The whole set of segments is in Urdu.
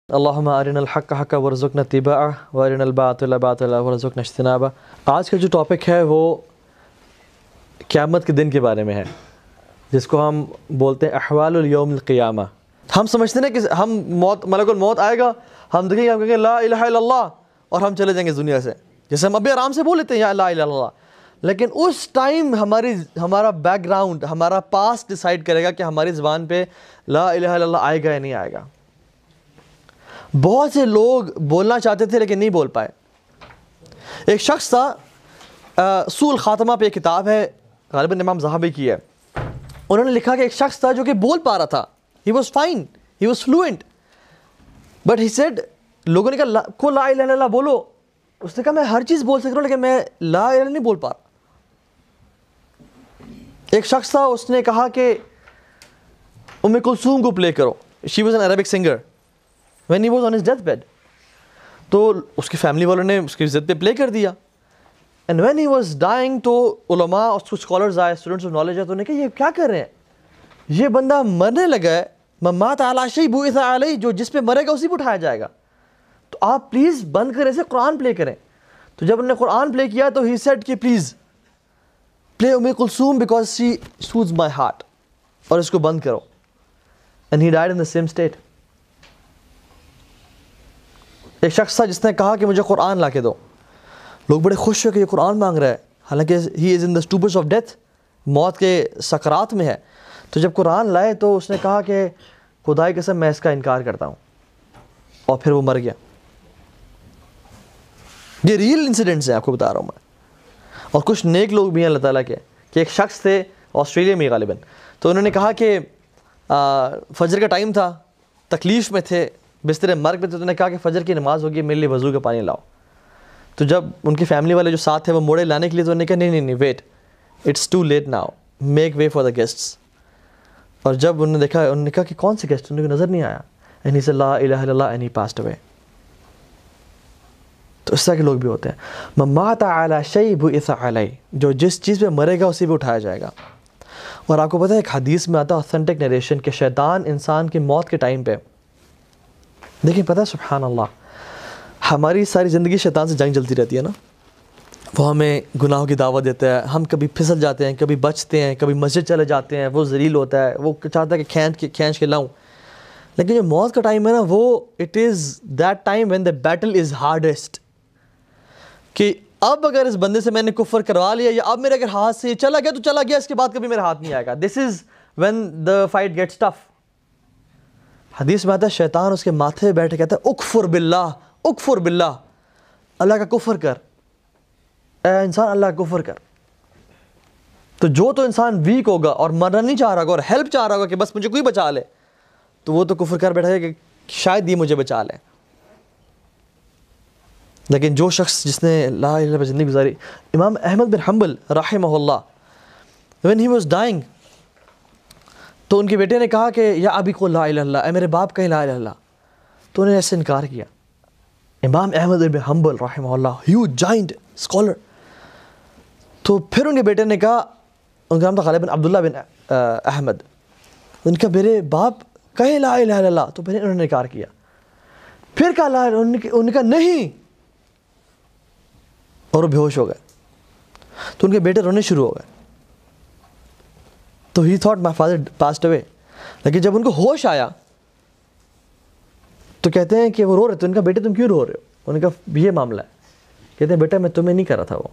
اللہم ارنا الحق حقا ورزقنا اتباعہ وارنا الباطل باطلا ورزقنا اجتنابہ۔ آج کا جو ٹاپک ہے وہ قیامت کے دن کے بارے میں ہے، جس کو ہم بولتے ہیں احوال الیوم القیامہ۔ ہم سمجھتے ہیں کہ ہم ملک الموت آئے گا، ہم دیکھیں گے، ہم کہیں گے لا الہ الا اللہ اور ہم چلے جائیں گے دنیا سے، جیسے ہم ابھی آرام سے بول لیتے ہیں یا لا الہ الا اللہ، لیکن اس ٹائم ہمارا بیک گراؤنڈ، ہمارا پاسٹ ڈیسائیڈ کرے گا کہ ہماری زبان پہ لا الہ الا اللہ آئے گا یا نہیں آئے گا۔ بہت سے لوگ بولنا چاہتے تھے لیکن نہیں بول پائے۔ ایک شخص تھا، سوء الخاتمہ پہ ایک کتاب ہے، غالباً امام زاہبی کی ہے، انہوں نے لکھا کہ ایک شخص تھا جو کہ بول پا رہا تھا، he was fine, he was fluent, but he said، لوگوں نے کہا کو لا الہ الا اللہ بولو، اس نے کہا میں ہر چیز بول سکتا ہوں لیکن میں لا الہ نہیں بول پا رہا۔ ایک شخص تھا، اس نے کہا کہ ام کلثوم کو پلے کرو، she was an Arabic singer when he was on his death bed، تو اس کی فیملی والوں نے اس کی عزت پہ پلے کر دیا، and when he was dying تو علماء اور کچھ اسکالرز آئے، اسٹوڈنٹس آف نالج آئے، تو انہوں نے کہا یہ کیا کر رہے ہیں، یہ بندہ مرنے لگا ہے، من مات علی شیء بعث علیہ، جو جس پہ مرے گا اسی پہ اٹھایا جائے گا، تو آپ پلیز بند کریں سے قرآن پلے کریں۔ تو جب انہوں نے قرآن پلے کیا تو he said کہ پلیز پلے ام Kulsoom because she soothes my heart، اور اس کو بند کرو، and he died in the same state۔ ایک شخص تھا جس نے کہا کہ مجھے قرآن لا کے دو، لوگ بڑے خوش ہوئے کہ یہ قرآن مانگ رہا ہے، حالانکہ he is in the stupors of death، موت کے سکرات میں ہے۔ تو جب قرآن لائے تو اس نے کہا کہ خدا کی قسم میں اس کا انکار کرتا ہوں، اور پھر وہ مر گیا۔ یہ ریئل انسیڈنٹس ہیں، آپ کو بتا رہا ہوں میں۔ اور کچھ نیک لوگ بھی ہیں اللہ تعالیٰ کے، کہ ایک شخص تھے آسٹریلیا میں غالباً، تو انہوں نے کہا کہ فجر کا ٹائم تھا، تکلیف میں تھے، بستر مرگ میں تھے، تو انہوں نے کہا کہ فجر کی نماز ہوگی، میرے لیے وضو کا پانی لاؤ۔ تو جب ان کی فیملی والے جو ساتھ تھے وہ موڑے لانے کے لیے، تو انہوں نے کہا نہیں wait, it's too late now, make way for the guests. اور جب انہوں نے دیکھا، انہوں نے کہا کہ کون سے گیسٹ، انہیں نظر نہیں آیا، اینڈ ہی سیڈ لا الہ الا اللہ اینڈ ہی پاسڈ اوے۔ تو اس طرح کے لوگ بھی ہوتے ہیں، من مات علی شیء بعث علیہ، جو جس چیز پہ مرے گا اسی پہ اٹھایا جائے گا۔ اور آپ کو پتہ ہے ایک حدیث میں آتا ہے اوتھینٹک نیریشن کہ شیطان انسان کی موت کے ٹائم پہ، دیکھیں پتہ ہے سبحان اللہ، ہماری ساری زندگی شیطان سے جنگ چلتی رہتی ہے نا، وہ ہمیں گناہوں کی دعوت دیتا ہے، ہم کبھی پھسل جاتے ہیں، کبھی بچتے ہیں، کبھی مسجد چلے جاتے ہیں، وہ ذلیل ہوتا ہے، وہ چاہتا ہے کہ کھینچ کے لاؤں، لیکن جو موت کا ٹائم ہے نا، وہ it is that time when the battle is hardest, کہ اب اگر اس بندے سے میں نے کفر کروا لیا، یا اب میرے اگر ہاتھ سے یہ چلا گیا تو چلا گیا، اس کے بعد کبھی میرا ہاتھ نہیں آئے گا، this is when the fight gets tough. حدیث میں آتا ہے شیطان اس کے ماتھے پہ بیٹھے کہتا ہے اکفر باللہ، اکفر باللہ، اللہ کا کفر کر، اے انسان اللہ کا کفر کر۔ تو انسان ویک ہوگا اور مرنا نہیں چاہ رہا ہوگا اور ہیلپ چاہ رہا ہوگا کہ بس مجھے کوئی بچا لے، تو وہ تو کفر کر بیٹھا ہے کہ شاید یہ مجھے بچا لے۔ لیکن جو شخص جس نے لا الہ الا اللہ زندگی گزاری، امام احمد بن حنبل رحمہ اللہ when he was dying، تو ان کے بیٹے نے کہا کہ یا ابی قل لا الہ الا اللہ، اے میرے باپ کہیں لا الہ الا اللہ، تو انہوں نے ایسے انکار کیا۔ امام احمد بن حنبل رحمہ اللہ، ہیوج جائنٹ اسکالر، تو پھر ان کے بیٹے نے کہا، ان کا نام تھا غالباً عبداللہ بن احمد، ان کا میرے باپ کہیں لا الہ الا اللہ، تو پھر انہوں نے انکار کیا، پھر کہا لا الہ، انہوں نے کہا نہیں، اور وہ بے ہوش ہو گئے، تو ان کے بیٹے رونے شروع ہو گئے، تو he thought my father passed away, لیکن جب ان کو ہوش آیا تو کہتے ہیں کہ وہ رو رہے تھے، ان کا بیٹے تم کیوں رو رہے ہو، انہوں نے کہا یہ معاملہ ہے، کہتے ہیں بیٹا میں تمہیں نہیں کر رہا تھا، وہ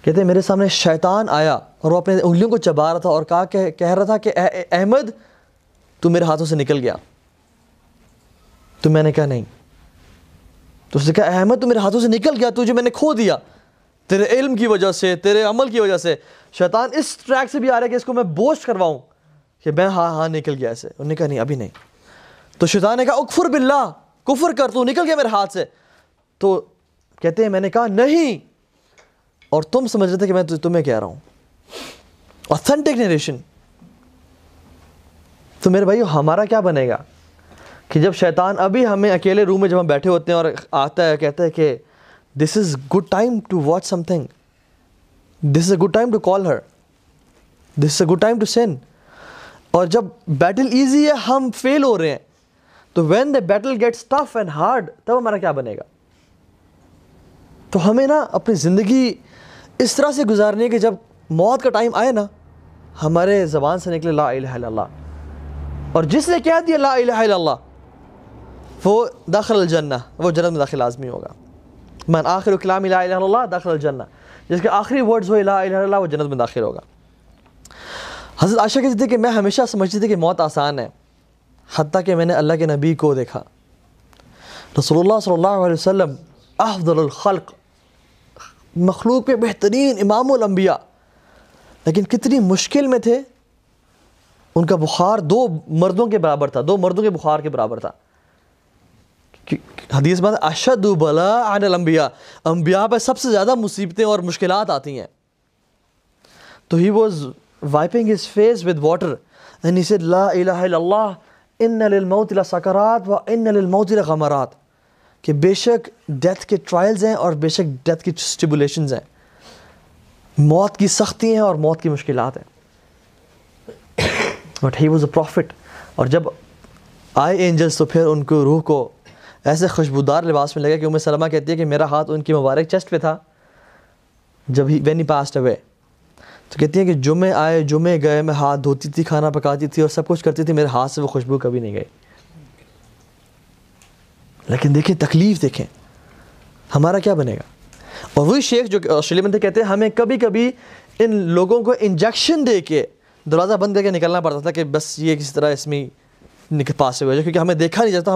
کہتے ہیں میرے سامنے شیطان آیا اور وہ اپنے انگلیوں کو چبا رہا تھا اور کہہ رہا تھا کہ احمد تو میرے ہاتھوں سے نکل گیا، تو میں نے کہا نہیں، تو اس نے کہا احمد تو میرے ہاتھوں سے نکل گیا، تجھے میں نے کھو دیا تیرے علم کی وجہ سے، تیرے عمل کی وجہ سے۔ شیطان اس ٹریک سے بھی آ رہا ہے کہ اس کو میں بوسٹ کرواؤں کہ میں ہاں نکل گیا ایسے، انہوں نے کہا نہیں ابھی نہیں، تو شیطان نے کہا اکفر باللہ، کفر کر، تو نکل گیا میرے ہاتھ سے، تو کہتے ہیں میں نے کہا نہیں، اور تم سمجھ رہے تھے کہ میں تمہیں کہہ رہا ہوں، اوتھینٹک نیریشن۔ تو میرے بھائی ہمارا کیا بنے گا کہ جب شیطان ابھی ہمیں اکیلے روم میں جب ہم بیٹھے ہوتے ہیں اور آتا ہے کہتا ہے کہ this is good time to watch something, this is a good time to call her, this is a good time to sin, اور جب بیٹل ایزی ہے ہم فیل ہو رہے ہیں، تو when the battle gets tough and hard تب ہمارا کیا بنے گا؟ تو ہمیں نا اپنی زندگی اس طرح سے گزارنی ہے کہ جب موت کا ٹائم آئے نا ہمارے زبان سے نکلے لا الہ الا اللہ، اور جس نے کہہ دیا لا الہ الا اللہ وہ داخل الجنہ، وہ جنت میں داخل لازمی ہوگا. من آخر کلام لا الہ الا اللہ داخل الجنہ، جس کے آخری ورڈز ہوئے لا الہ الا اللہ وہ جنت میں داخل ہوگا. حضرت عائشہ کہتی تھی کہ میں ہمیشہ سمجھتی تھی کہ موت آسان ہے، حتیٰ کہ میں نے اللہ کے نبی کو دیکھا. رسول اللہ صلی اللہ علیہ وسلم افضل الخلق، مخلوق پہ بہترین امام الانبیاء، لیکن کتنی مشکل میں تھے. ان کا بخار 2 مردوں کے برابر تھا، 2 مردوں کے بخار کے برابر تھا. حدیث میں اشد بلاء عن الانبیاء، انبیاء پہ سب سے زیادہ مصیبتیں اور مشکلات آتی ہیں. تو he was wiping his face with water and he said لا الہ الا اللہ ان للموت لسکرات و ان للموت لغمرات، کہ بے شک ڈیتھ کے ٹرائلز ہیں اور بے شک ڈیتھ کی سٹیبولیشنز ہیں، موت کی سختی ہیں اور موت کی مشکلات ہیں. But he was a prophet. اور جب آئے اینجلس تو پھر ان کو روح کو ایسے خوشبودار لباس میں لگا کہ ام سلمہ کہتی ہے کہ میرا ہاتھ ان کی مبارک چیسٹ پہ تھا جب وین ہی پاسڈ اوے. تو کہتی ہیں کہ جمعے آئے جمعے گئے، میں ہاتھ دھوتی تھی، کھانا پکاتی تھی اور سب کچھ کرتی تھی، میرے ہاتھ سے وہ خوشبو کبھی نہیں گئی. لیکن دیکھیں تکلیف، دیکھیں ہمارا کیا بنے گا. اور وہی شیخ جو آسٹریلیا میں تھے کہتے ہیں ہمیں کبھی کبھی ان لوگوں کو انجیکشن دے کے دروازہ بند کر کے نکلنا پڑتا تھا کہ بس یہ کسی طرح اس میں پاس سے ہو جائے، کیونکہ ہمیں دیکھا نہیں جاتا،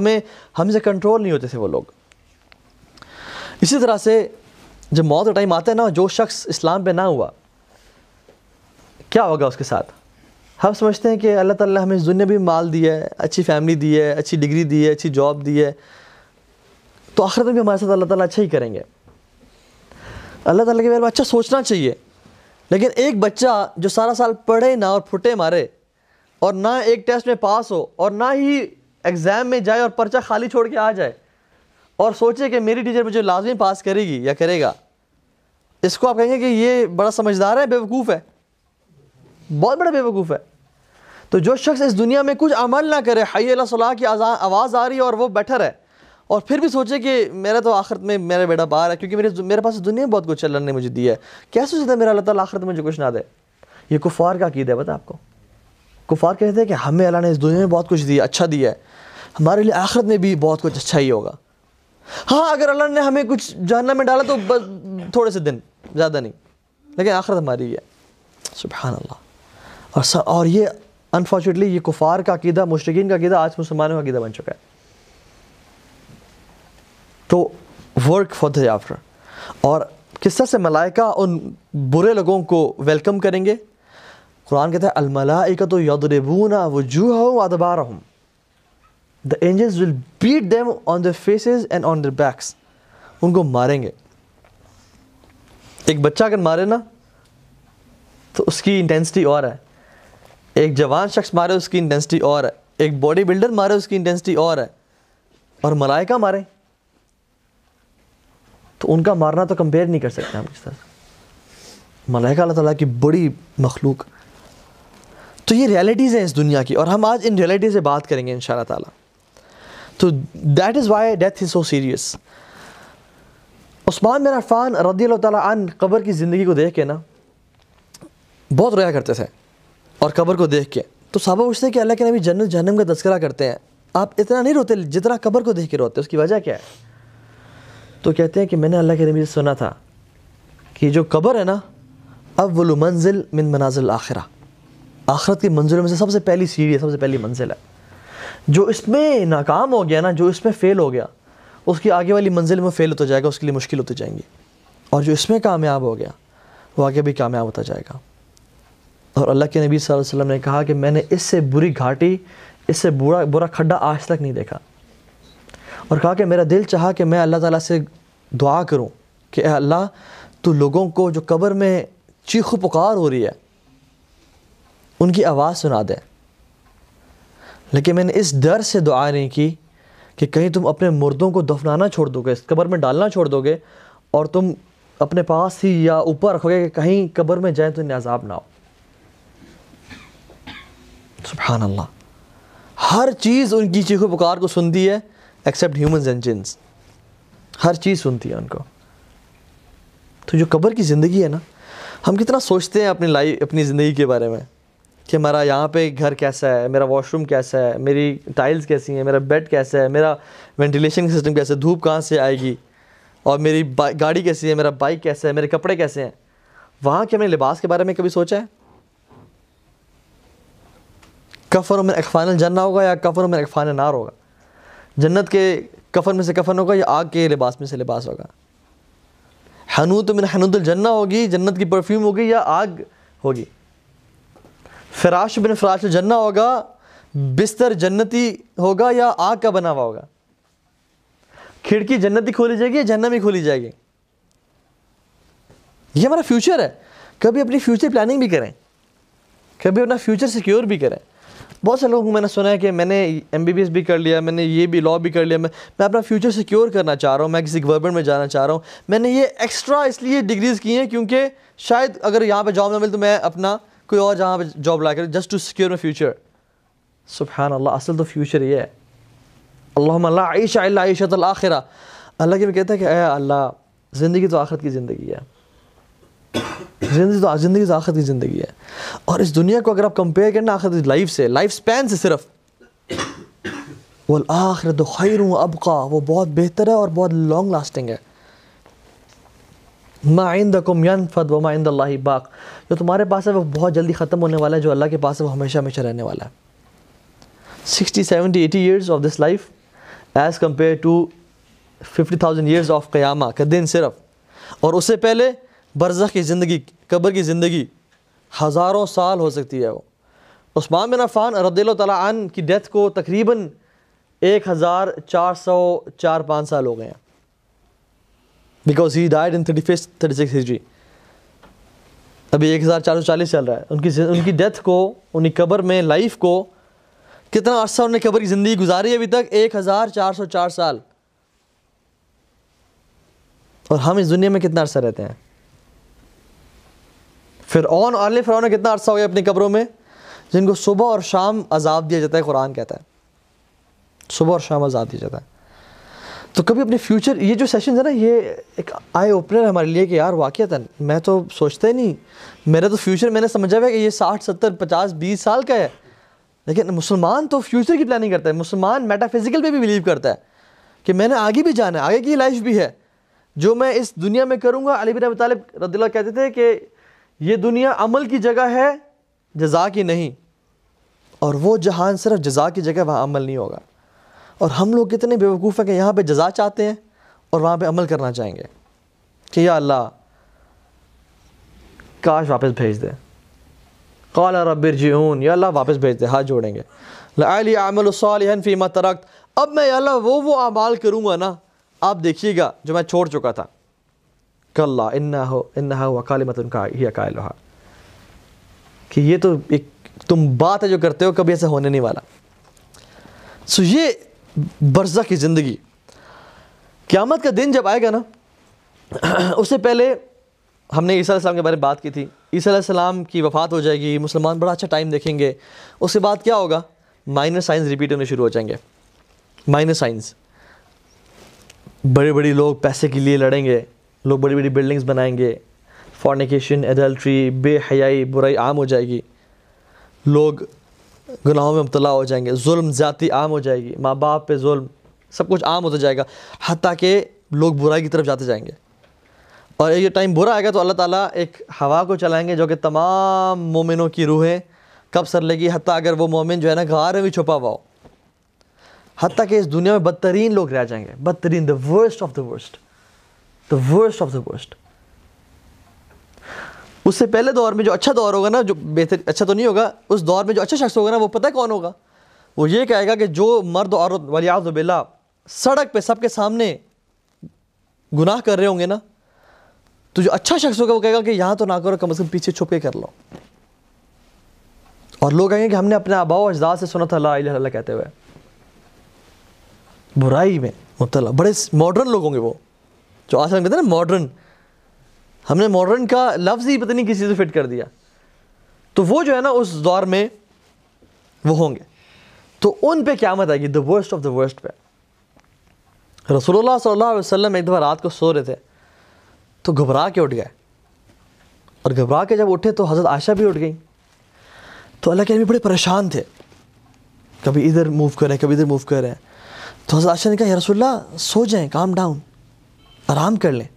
ہم سے کنٹرول نہیں ہوتے تھے وہ لوگ. اسی طرح سے جب موت کا ٹائم آتا ہے نا، جو شخص اسلام پہ نہ ہوا کیا ہوگا اس کے ساتھ؟ ہم سمجھتے ہیں کہ اللہ تعالیٰ نے ہمیں اس دنیا بھی مال دیا ہے، اچھی فیملی دی ہے، اچھی ڈگری دی ہے، اچھی جاب دی ہے، تو آخرت میں بھی ہمارے ساتھ اللہ تعالیٰ اچھا ہی کریں گے. اللہ تعالیٰ کے بارے میں اچھا سوچنا چاہیے. لیکن ایک بچہ جو سارا سال پڑھے نہ اور پھٹے مارے اور نہ ایک ٹیسٹ میں پاس ہو اور نہ ہی ایگزام میں جائے اور پرچہ خالی چھوڑ کے آ جائے اور سوچے کہ میری ٹیچر مجھے لازمی پاس کرے گی یا کرے گا، اس کو آپ کہیں گے کہ یہ بڑا سمجھدار ہے، بیوقوف ہے، بہت بڑا بیوقوف ہے. تو جو شخص اس دنیا میں کچھ عمل نہ کرے، حی علی الصلاۃ کی آواز آ رہی ہے اور وہ بیٹھا رہے اور پھر بھی سوچے کہ میرا تو آخرت میں میرا بیڑا پار ہے کیونکہ میرے پاس دنیا میں بہت کچھ اللہ نے مجھے دیا ہے، کیسے سوچتا ہے میرا اللہ تعالیٰ آخرت میں مجھے کچھ نہ دے؟ یہ کفار کا عقیدہ ہے. پتہ آپ کو کفار کہتے ہیں کہ ہمیں اللہ نے اس دنیا میں بہت کچھ دیا، اچھا دیا ہے، ہمارے لیے آخرت میں بھی بہت کچھ اچھا ہی ہوگا. ہاں اگر اللہ نے ہمیں کچھ جہنم میں ڈالا تو بس تھوڑے سے دن، زیادہ نہیں، لیکن آخرت ہماری ہے. سبحان اللہ. اور یہ انفارچونیٹلی یہ کفار کا عقیدہ، مشرکین کا عقیدہ آج مسلمانوں کا عقیدہ بن چکا ہے. تو ورک فار دی آفٹر. اور کس طرح سے ملائکہ ان برے لوگوں کو ویلکم کریں گے؟ قرآن کہتا ہے الملائکۃ یضربون وجوہہم وادبارہم، the angels will beat them on their faces and on their backs. ان کو ماریں گے. ایک بچہ اگر مارے نا تو اس کی انٹینسٹی اور ہے، ایک جوان شخص مارے اس کی انٹینسٹی اور ہے، ایک باڈی بلڈر مارے اس کی انٹینسٹی اور ہے، اور ملائکہ مارے تو ان کا مارنا تو کمپیئر نہیں کر سکتے ہم اس طرح. ملائکہ اللہ تعالیٰ کی بڑی مخلوق. تو یہ ریالٹیز ہیں اس دنیا کی، اور ہم آج ان ریالٹیز سے بات کریں گے انشاءاللہ تعالیٰ. تو that is why death is so serious. عثمان بن عفان رضی اللہ تعالیٰ عنہ قبر کی زندگی کو دیکھ کے نا بہت رویا کرتے تھے، اور قبر کو دیکھ کے تو صحابہ پوچھتے ہیں کہ اللہ کے نبی جنت جہنم کا تذکرہ کرتے ہیں، آپ اتنا نہیں روتے جتنا قبر کو دیکھ کے روتے، اس کی وجہ کیا ہے؟ تو کہتے ہیں کہ میں نے اللہ کے نبی سے سنا تھا کہ جو قبر ہے نا اول منزل من منازل الآخرہ، آخرت کی منزلوں میں سے سب سے پہلی سیڑھی ہے، سب سے پہلی منزل ہے. جو اس میں ناکام ہو گیا نا، جو اس میں فیل ہو گیا، اس کی آگے والی منزل میں فیل ہوتا جائے گا، اس کے لیے مشکل ہوتی جائیں گی. اور جو اس میں کامیاب ہو گیا وہ آگے بھی کامیاب ہوتا جائے گا. اور اللہ کے نبی صلی اللہ علیہ وسلم نے کہا کہ میں نے اس سے بری گھاٹی، اس سے برا کھڈا آج تک نہیں دیکھا. اور کہا کہ میرا دل چاہا کہ میں اللہ تعالیٰ سے دعا کروں کہ اے اللہ تو لوگوں کو جو قبر میں چیخ و پکار ہو رہی ہے ان کی آواز سنا دے. لیکن میں نے اس ڈر سے دعا نہیں کی کہ کہیں تم اپنے مردوں کو دفنانا چھوڑ دو گے، اس قبر میں ڈالنا چھوڑ دو گے، اور تم اپنے پاس ہی یا اوپر رکھو گے کہ کہیں قبر میں جائیں تو انہیں عذاب نہ ہو. سبحان اللہ. ہر چیز ان کی چیخو پکار کو سنتی ہے ایکسیپٹ ہیومنز اینڈ جنس. ہر چیز سنتی ہے ان کو. تو جو قبر کی زندگی ہے نا, ہم کتنا سوچتے ہیں اپنی زندگی کے بارے میں کہ ہمارا یہاں پہ گھر کیسا ہے, میرا واش روم کیسا ہے, میری ٹائلز کیسی ہیں, میرا بیڈ کیسا ہے, میرا وینٹیلیشن سسٹم کیسا ہے, دھوپ کہاں سے آئے گی, اور میری گاڑی کیسی ہے, میرا بائک کیسا ہے, میرے کپڑے کیسے ہیں. وہاں کے ہم نے لباس کے بارے میں کبھی سوچا ہے؟ کفن من اکفان الجنہ ہوگا یا کفن من اکفان نار ہوگا؟ جنت کے کفن میں سے کفن ہوگا یا آگ کے لباس میں سے لباس ہوگا؟ حنوت من حنوت الجنہ ہوگی, جنت کی پرفیوم ہوگی, یا آگ ہوگی؟ فراش بن فراش الجنہ ہوگا, بستر جنتی ہوگا یا آگ کا بنا ہوا ہوگا؟ کھڑکی جنتی کھولی جائے گی یا جہنم ہی کھولی جائے گی؟ یہ ہمارا فیوچر ہے. کبھی اپنی فیوچر پلاننگ بھی کریں, کبھی اپنا فیوچر سیکیور بھی کریں. بہت سے لوگوں میں نے سنا ہے کہ میں نے MBBS بھی کر لیا, میں نے یہ بھی لاء بھی کر لیا, میں اپنا فیوچر سیکیور کرنا چاہ رہا ہوں, میں کسی گورنمنٹ میں جانا چاہ رہا ہوں, میں نے یہ ایکسٹرا اس لیے ڈگریز کی ہیں کیونکہ شاید اگر یہاں پہ جاب نہ ملے تو میں اپنا کوئی اور جہاں پہ جاب لا کر just to secure my future. سبحان اللہ, اصل تو فیوچر یہ ہے. اللہم لا عیش الا عیشۃ الآخرہ. اللہ کے میں کہتا ہے کہ اے اللہ, زندگی تو آخرت کی زندگی ہے, زندگی تو آخرت کی زندگی ہے. اور اس دنیا کو اگر آپ کمپیئر کرنا آخرت کی لائف سے, لائف سپین سے صرف, والآخرۃ خیر وابقی, وہ بہت بہتر ہے اور بہت لانگ لاسٹنگ ہے. ما عندکم ینفد وما عند اللہ باق, جو تمہارے پاس ہے وہ بہت جلدی ختم ہونے والا ہے, جو اللہ کے پاس ہے وہ ہمیشہ ہمیشہ رہنے والا ہے. 60, 70, 80 years of this life as compared to 50,000 years of قیامہ کا دن صرف. اور اس سے پہلے برزخ کی زندگی, قبر کی زندگی ہزاروں سال ہو سکتی ہے. وہ عثمان بن عفان رضی اللہ تعالیٰ عنہ کی ڈیتھ کو تقریباً 1404-5 سال ہو گئے ہیں, بیکاز ہی ڈائڈ ان 36 ہجری. ابھی 1440 چل رہا ہے. ان کی ڈیتھ کو, ان کی قبر میں لائف کو, کتنا عرصہ انہوں نے قبر کی زندگی گزاری ابھی تک؟ 1404 سال. اور ہم اس دنیا میں کتنا عرصہ رہتے ہیں؟ فرعون نے کتنا عرصہ ہو گیا اپنی قبروں میں, جن کو صبح اور شام عذاب دیا جاتا ہے. قرآن کہتا ہے صبح اور شام عذاب دیا جاتا ہے. تو کبھی اپنے فیوچر, یہ جو سیشنز ہے نا, یہ ایک آئی اوپنر ہے ہمارے لیے کہ یار واقعتاً میں تو سوچتا ہی نہیں, میرا تو فیوچر میں نے سمجھا ہوا ہے کہ یہ 60, 70, 50, 20 سال کا ہے. لیکن مسلمان تو فیوچر کی پلاننگ کرتا ہے. مسلمان میٹا فزیکل پہ بھی بلیو کرتا ہے کہ میں نے آگے بھی جانا ہے, آگے کی لائف بھی ہے. جو میں اس دنیا میں کروں گا, علی بن ابی طالب رضی اللہ کہتے تھے کہ یہ دنیا عمل کی جگہ ہے, جزا کی نہیں, اور وہ جہان صرف جزا کی جگہ, وہاں عمل نہیں ہوگا. اور ہم لوگ کتنے بیوقوف ہیں کہ یہاں پہ جزا چاہتے ہیں اور وہاں پہ عمل کرنا چاہیں گے کہ یا اللہ کاش واپس بھیج دے. قال رب ارجعون, یا اللہ واپس بھیج دے. ہاتھ جوڑیں گے. لعلی اعمل صالحا فیما ترکت, اب میں یا اللہ وہ اعمال کروں گا نا, آپ دیکھیے گا جو میں چھوڑ چکا تھا. کلا انہا وکلمۃ ہی قائلھا, کہ یہ تو ایک تم بات ہے جو کرتے ہو, کبھی ایسا ہونے نہیں والا. سو یہ برزخ کی زندگی. قیامت کا دن جب آئے گا نا, اس سے پہلے ہم نے عیسیٰ علیہ السلام کے بارے میں بات کی تھی. عیسیٰ علیہ السلام کی وفات ہو جائے گی, مسلمان بڑا اچھا ٹائم دیکھیں گے. اس کے بعد کیا ہوگا؟ مائنر سائنس ریپیٹ ہونے شروع ہو جائیں گے. مائنر سائنس, بڑے بڑے لوگ پیسے کے لیے لڑیں گے, لوگ بڑی بڑی بلڈنگز بنائیں گے, فورنیکیشن, ایڈلٹری, بے حیائی, برائی عام ہو جائے گی, لوگ گناہوں میں مبتلا ہو جائیں گے, ظلم زیادتی عام ہو جائے گی, ماں باپ پہ ظلم, سب کچھ عام ہوتا جائے گا, حتیٰ کہ لوگ برائی کی طرف جاتے جائیں گے. اور یہ ٹائم برا آئے گا تو اللہ تعالیٰ ایک ہوا کو چلائیں گے جو کہ تمام مومنوں کی روحیں کب سر لے گی, حتیٰ اگر وہ مومن جو ہے نا غار میں بھی چھپا ہوا ہو, حتیٰ کہ اس دنیا میں بدترین لوگ رہ جائیں گے, بدترین, the worst of the worst, the worst of the worst. اس سے پہلے دور میں جو اچھا دور ہوگا نا, جو بہتر, اچھا تو نہیں ہوگا, اس دور میں جو اچھا شخص ہوگا نا, وہ پتہ ہے کون ہوگا؟ وہ یہ کہے گا کہ جو مرد و عورت والعیاذ باللہ سڑک پہ سب کے سامنے گناہ کر رہے ہوں گے نا, تو جو اچھا شخص ہوگا وہ کہے گا کہ یہاں تو نہ کرو, کم از کم پیچھے چھپ کے کر لو. اور لوگ کہیں گے کہ ہم نے اپنے آباء و اجداد سے سنا تھا لا الہ الا اللہ کہتے ہوئے. برائی میں مبتلا بڑے ماڈرن لوگ ہوں گے وہ, جو آج ہم کہتے ہیں نا ماڈرن, ہم نے ماڈرن کا لفظ ہی پتہ نہیں کسی سے فٹ کر دیا. تو وہ جو ہے نا اس دور میں وہ ہوں گے. تو ان پہ قیامت آئے گی، the worst of the worst پہ. رسول اللہ صلی اللہ علیہ وسلم ایک دفعہ رات کو سو رہے تھے تو گھبرا کے اٹھ گئے، اور گھبرا کے جب اٹھے تو حضرت عائشہ بھی اٹھ گئیں. تو اللہ کے نبی بڑے پریشان تھے، کبھی ادھر موو کر رہے ہیں کبھی ادھر موو کر رہے ہیں. تو حضرت عائشہ نے کہا یا رسول اللہ سو جائیں، کام ڈاؤن، آرام کر لیں.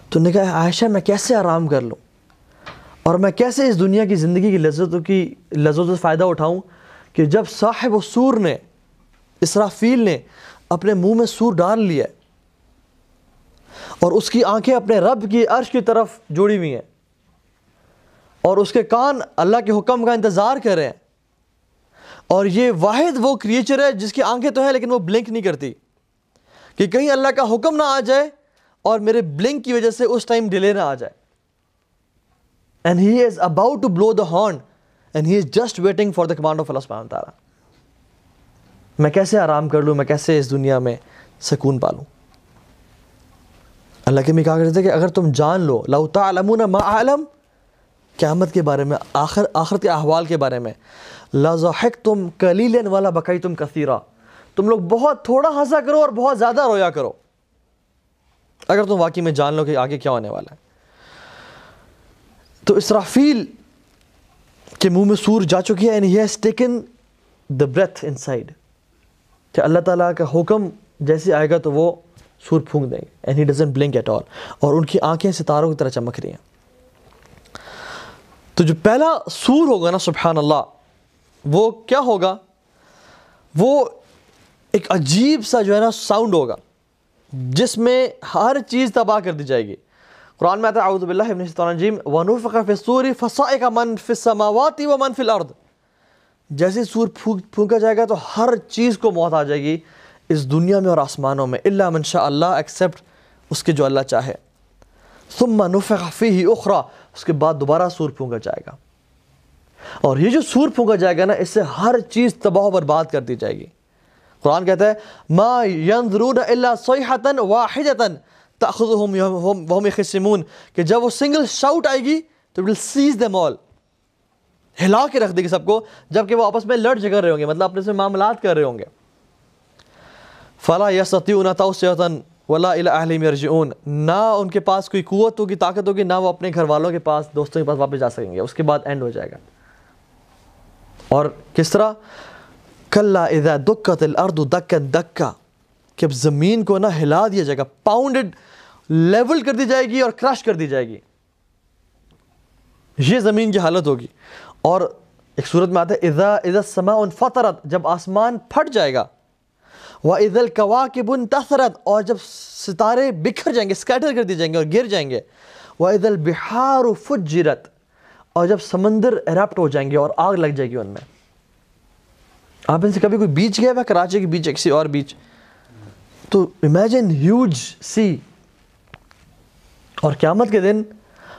تو نے کہا عائشہ میں کیسے آرام کر لوں، اور میں کیسے اس دنیا کی زندگی کی لذتوں سے فائدہ اٹھاؤں کہ جب صاحب السور نے، اسرافیل نے اپنے منہ میں سور ڈال لیا اور اس کی آنکھیں اپنے رب کی عرش کی طرف جوڑی ہوئی ہیں اور اس کے کان اللہ کے حکم کا انتظار کر رہے ہیں، اور یہ واحد وہ کریچر ہے جس کی آنکھیں تو ہیں لیکن وہ بلنک نہیں کرتی کہ کہیں اللہ کا حکم نہ آ جائے اور میرے بلنک کی وجہ سے اس ٹائم ڈیلے نہ آ جائے. And he is about to blow the horn and he is just waiting for the command of Allah subhanahu wa ta'ala. میں کیسے آرام کر لوں، میں کیسے اس دنیا میں سکون پالوں. اللہ کے بھی کہا کرتے کہ اگر تم جان لو لو تعلمون ما اعلم، قیامت کے بارے میں، آخرت کے احوال کے بارے میں، لضحکتم قلیلا ولا بکیتم کثیرا، تم لوگ بہت تھوڑا ہنسا کرو اور بہت زیادہ رویا کرو اگر تم واقعی میں جان لو کہ آگے کیا ہونے والا ہے. تو اسرافیل کے منہ میں سور جا چکی ہے، and he has taken the breath inside، کہ اللہ تعالیٰ کا حکم جیسے آئے گا تو وہ سور پھونک دیں گے. and he doesn't blink at all، اور ان کی آنکھیں ستاروں کی طرح چمک رہی ہیں. تو جو پہلا سور ہوگا نا سبحان اللہ، وہ کیا ہوگا؟ وہ ایک عجیب سا جو ہے نا ساؤنڈ ہوگا جس میں ہر چیز تباہ کر دی جائے گی. قرآن میں آتا ہے اعوذ باللہ من الشیطان الرجیم وَنُفِخَ فِي الصُّورِ فَصَعِقَ مَن فِي السَّمَاوَاتِ وَمَن فِي الْأَرْضِ، جیسے سور پھونکا جائے گا تو ہر چیز کو موت آ جائے گی اس دنیا میں اور آسمانوں میں، الا من شاء اللہ، ایکسیپٹ اس کے جو اللہ چاہے. ثم نفخ فیہ اخرى، اس کے بعد دوبارہ سور پھونکا جائے گا، اور یہ جو سور پھونکا جائے گا نا اس سے ہر چیز تباہ و برباد کر دی جائے گی. قرآن کہتا ہے ما ينظرون الا صیحة واحدة تأخذهم وهم يخصمون، کہ جب وہ سنگل شاؤٹ آئے گی تو will seize them all، ہلا کے رکھ دے گی سب کو، جبکہ وہ آپس میں لڑ جھگڑ رہے ہوں گے، مطلب اپنے سے معاملات کر رہے ہوں گے. فلا يستطيعون توصية ولا الى اهلهم يرجعون، نہ ان کے پاس کوئی قوت ہوگی، طاقت ہوگی، نہ وہ اپنے گھر والوں کے پاس، دوستوں کے پاس واپس جا سکیں گے. اس کے بعد اینڈ ہو جائے گا. اور کس طرح؟ کلا اذا دکت الارض دکا دکا، کہ اب زمین کو نہ ہلا دیا جائے گا، پاؤنڈڈ، لیول کر دی جائے گی اور کرش کر دی جائے گی. یہ زمین کی حالت ہوگی. اور ایک صورت میں آتا ہے اذا السماء انفطرت، جب آسمان پھٹ جائے گا. وَإِذَا الْكَوَاكِبُ انتثرت، اور جب ستارے بکھر جائیں گے، اسکیٹر کر دی جائیں گے اور گر جائیں گے. وَإِذَا الْبِحَارُ فُجِّرَتْ، اور جب سمندر ایرپٹ ہو جائیں گے اور آگ لگ جائے گی ان میں. آپ ان سے کبھی کوئی بیچ گیا ہے؟ کراچی کی بیچ ہے، کسی اور بیچ، تو امیجن ہیوج سی. اور قیامت کے دن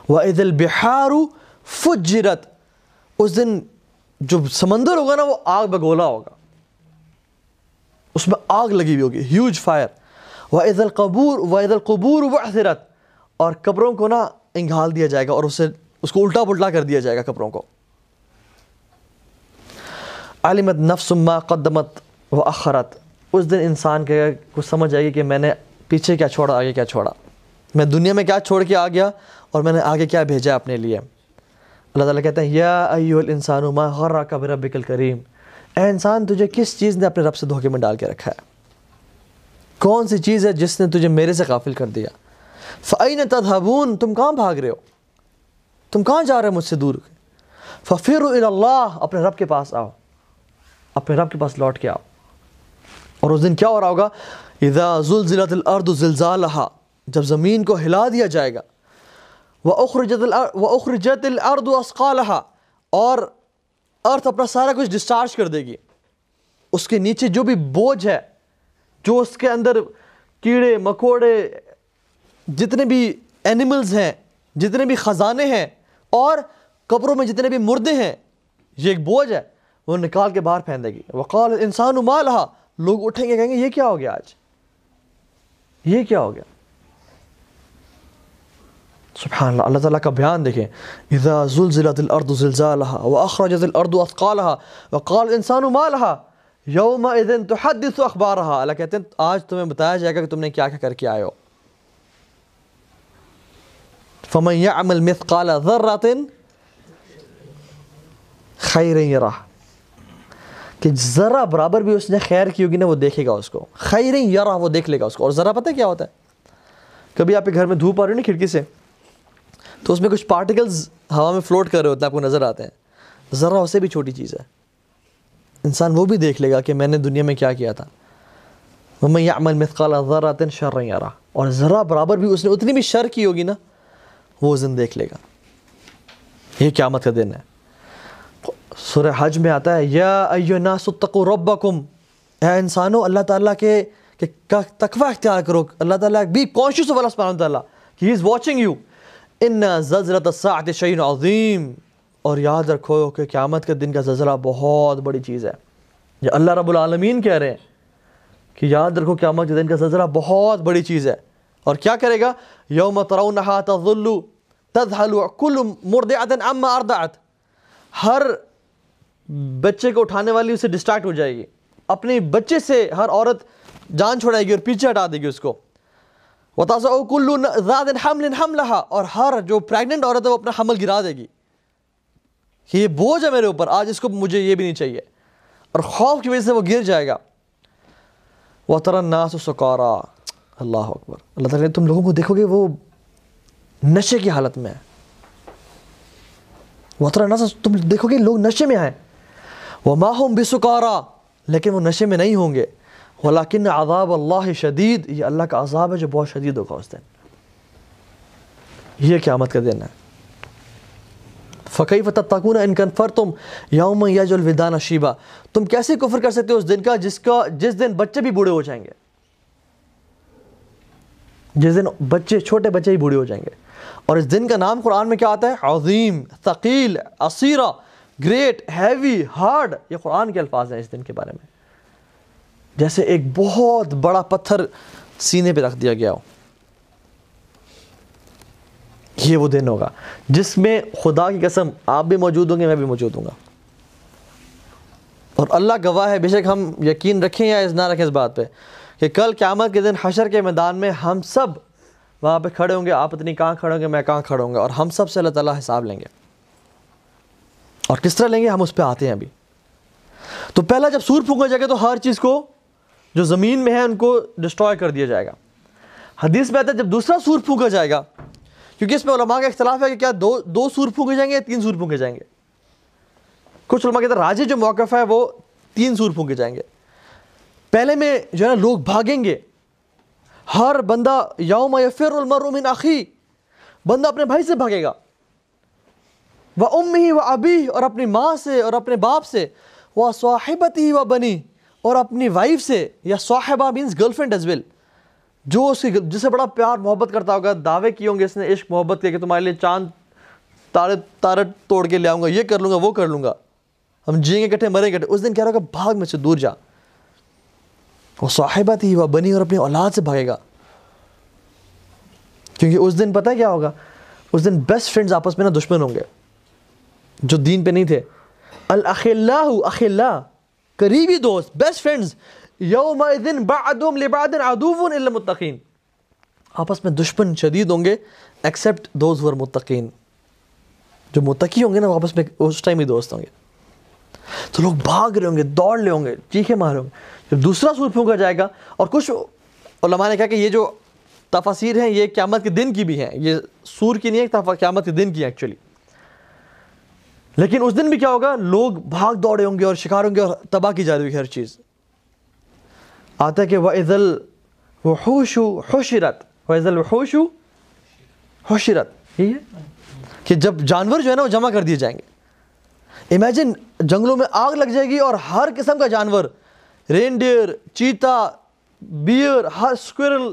وَإِذَا الْبِحَارُ فُجِّرَتْ، اس دن جو سمندر ہوگا نا وہ آگ بگولا ہوگا، اس میں آگ لگی ہوئی ہوگی، ہیوج فائر. وَإِذَا الْقُبُورُ بُعْثِرَتْ، اور قبروں کو نا انگھال دیا جائے گا اور اس کو الٹا پلٹا کر دیا جائے گا قبروں کو. عَلِمَتْ نَفْسٌ مَا قَدَّمَتْ وَأَخَّرَتْ، اس دن انسان کو سمجھ آئے گی کہ میں نے پیچھے کیا چھوڑا، آگے کیا چھوڑا، میں دنیا میں کیا چھوڑ کے آ گیا اور میں نے آگے کیا بھیجا اپنے لیے. اللہ تعالیٰ کہتے ہیں یا ایھا الانسان ما غرک بربک الکریم، اے انسان تجھے کس چیز نے اپنے رب سے دھوکے میں ڈال کے رکھا ہے؟ کون سی چیز ہے جس نے تجھے میرے سے غافل کر دیا؟ فأین تذهبون، تم کہاں بھاگ رہے ہو، تم کہاں جا رہے ہو مجھ سے دور؟ ففروا الی اللہ، اپنے رب کے پاس آؤ، اپنے رب کے پاس لوٹ کے آؤ. اور اس دن کیا ہو رہا ہوگا؟ اذا زلزلت الارض زلزالها، جب زمین کو ہلا دیا جائے گا. وَأُخْرِجَتِ الْأَرْضُ أَثْقَالَهَا، اور ارتھ اپنا سارا کچھ ڈسچارج کر دے گی. اس کے نیچے جو بھی بوجھ ہے، جو اس کے اندر کیڑے مکوڑے، جتنے بھی اینیملز ہیں، جتنے بھی خزانے ہیں، اور قبروں میں جتنے بھی مردے ہیں، یہ ایک بوجھ ہے، وہ نکال کے باہر پھینک دے گی. وَقَالَ الْإِنسَانُ مَا لَهَا، لوگ اٹھیں گے کہیں گے یہ کیا ہو گیا آج، یہ کیا ہو گیا. سبحان اللہ. اللہ تعالیٰ کا بیان دیکھیں، اذا زلزلت الارض زلزالها واخرجت الارض اثقالها وقال الانسان ما لها یومئذ تحدث اخبارها، اللہ کہتے ہیں آج تمہیں بتایا جائے گا کہ تم نے کیا کیا کر کے آئے ہو. فمن يعمل مثقال ذرة خیرا یرہ، کہ ذرہ برابر بھی اس نے خیر کی ہوگی نا وہ دیکھے گا اس کو. خیرا یرہ، وہ دیکھ لے گا اس کو. اور ذرہ پتہ کیا ہوتا ہے؟ کبھی آپ کے گھر میں دھوپ آ رہی ہے نا کھڑکی سے، تو اس میں کچھ پارٹیکلز ہوا میں فلوٹ کر رہے ہوتے ہیں، آپ کو نظر آتے ہیں. ذرہ اس سے بھی چھوٹی چیز ہے. انسان وہ بھی دیکھ لے گا کہ میں نے دنیا میں کیا کیا تھا. وَمَن يَعْمَلْ مِثْقَالَ ذَرَّةٍ شَرًّا يَرَهُ، اور ذرہ برابر بھی اس نے اتنی بھی شر کی ہوگی نا وہ اس دن دیکھ لے گا. یہ قیامت کا دن ہے. سورہ حج میں آتا ہے یا ایھا الناس اتقوا ربکم، اے انسانوں اللہ تعالیٰ کے تقوی اختیار کرو. اللہ تعالیٰ بی کانشیس آف اللہ سبحانہ وتعالیٰ کہ ہی از واچنگ یو. ان زلزلۃ الساعۃ شیء عظیم، اور یاد رکھو کہ قیامت کے دن کا زلزلہ بہت بڑی چیز ہے. یہ اللہ رب العالمین کہہ رہے ہیں کہ یاد رکھو قیامت کے دن کا زلزلہ بہت بڑی چیز ہے. اور کیا کرے گا؟ یوم ترونھا تظل تذہل کل مرضعۃ عما ارضعت، ہر بچے کو اٹھانے والی اسے ڈسٹریکٹ ہو جائے گی. اپنے بچے سے ہر عورت جان چھڑائے گی اور پیچھے ہٹا دے گی اس کو. وتضع کل ذات حمل حملها، اور ہر جو پریگننٹ عورت ہے وہ اپنا حمل گرا دے گی کہ یہ بوجھ ہے میرے اوپر، آج اس کو مجھے یہ بھی نہیں چاہیے. اور خوف کی وجہ سے وہ گر جائے گا. وَتَرَى النَّاسَ سُكَارَىٰ، اللہ اکبر. اللہ تعالیٰ تم لوگوں کو دیکھو گے وہ نشے کی حالت میں ہے. وَتَرَى النَّاسَ، تم دیکھو گے لوگ نشے میں ہیں. وَمَا هُمْ بِسُكَارَىٰ، لیکن وہ نشے میں نہیں ہوں گے. وَلَكِنَّ عَذَابَ اللَّهِ شَدِيدٌ، یہ اللہ کا عذاب ہے جو بہت شدید ہوگا اس دن. یہ قیامت کا دن ہے. فَكَيْفَ تَتَّقُونَ إِن كَفَرْتُمْ يَوْمًا يَجْعَلُ الْوِلْدَانَ شِيبًا، تم کیسے کفر کر سکتے ہو اس دن کا جس دن بچے بھی بوڑھے ہو جائیں گے. جس دن بچے، چھوٹے بچے ہی بوڑھے ہو جائیں گے. اور اس دن کا نام قرآن میں کیا آتا ہے؟ عظیم، ثقیل، عسیرہ، گریٹ، ہیوی، ہارڈ. یہ قرآن کے الفاظ ہیں اس دن کے بارے میں. جیسے ایک بہت بڑا پتھر سینے پہ رکھ دیا گیا ہو. یہ وہ دن ہوگا جس میں خدا کی قسم آپ بھی موجود ہوں گے، میں بھی موجود ہوں گا. اور اللہ گواہ ہے، بے شک ہم یقین رکھیں یا نہ رکھیں اس بات پہ کہ کل قیامت کے دن حشر کے میدان میں ہم سب وہاں پہ کھڑے ہوں گے. آپ اتنی کہاں کھڑے ہوں گے، میں کہاں کھڑا ہوں گا، اور ہم سب سے اللہ تعالیٰ حساب لیں گے. اور کس طرح لیں گے ہم اس پہ آتے ہیں ابھی. تو پہلا جب سور پھونکا جائے گا تو ہر چیز کو جو زمین میں ہے ان کو ڈسٹروائے کر دیا جائے گا. حدیث میں آتا ہے جب دوسرا سور پھونکا جائے گا، کیونکہ اس میں علماء کا اختلاف ہے کہ کیا دو سور پھونکے جائیں گے یا 3 سور پھونکے جائیں گے. کچھ علماء کہتے ہیں راجح جو موقف ہے وہ 3 سور پھونکے جائیں گے. پہلے میں جو ہے نا لوگ بھاگیں گے. ہر بندہ یوم یفر المرء من اخیہ، بندہ اپنے بھائی سے بھاگے گا. وامہ وابیہ، اور اپنی ماں سے اور اپنے باپ سے. وصاحبتہ وبنیہ، اور اپنی وائف سے، یا صاحبہ means girlfriend as well, جو اس کی جس سے بڑا پیار محبت کرتا ہوگا. دعوے کیے ہوں گے اس نے عشق محبت کے کہ تمہارے لیے چاند تارے توڑ کے لے آؤں گا، یہ کر لوں گا، وہ کر لوں گا، ہم جئیں گے اکٹھے مریں گے اکٹھے. اس دن کہہ رہا ہوگا بھاگ میں سے دور جا. وہ صاحبت ہی وہ بنی، اور اپنی اولاد سے بھاگے گا. کیونکہ اس دن پتہ کیا ہوگا؟ اس دن بیسٹ فرینڈز آپس میں نا دشمن ہوں گے جو دین پہ نہیں تھے. الاخلاء، اخلاء قریبی دوست، بیسٹ فرینڈز، یومئذ بعضهم لبعض عدو الا المتقین، آپس میں دشمن شدید ہوں گے ایکسیپٹ دوز ہو آر متقین. جو متقی ہوں گے نا وہ آپس میں اس ٹائم ہی دوست ہوں گے. تو لوگ بھاگ رہے ہوں گے، دوڑ رہے ہوں گے، چیخے مارے ہوں گے. جب دوسرا سور پھونکا جائے گا، اور کچھ علماء نے کہا کہ یہ جو تفاسیر ہیں یہ قیامت کے دن کی بھی ہیں، یہ سور کی نہیں ہے، قیامت کے دن کی ہے ایکچولی. لیکن اس دن بھی کیا ہوگا؟ لوگ بھاگ دوڑے ہوں گے اور شکار ہوں گے اور تباہ کی جا رہی ہوگی ہر چیز. آتا ہے کہ وَإِذَا الْوُحُوشُ حُشِرَتْ، وَإِذَا الْوُحُوشُ حُشِرَتْ، یہ ہے کہ جب جانور جو ہے نا وہ جمع کر دیے جائیں گے. امیجن جنگلوں میں آگ لگ جائے گی اور ہر قسم کا جانور، رین ڈیئر، چیتا، بیئر، ہر اسکوئرل،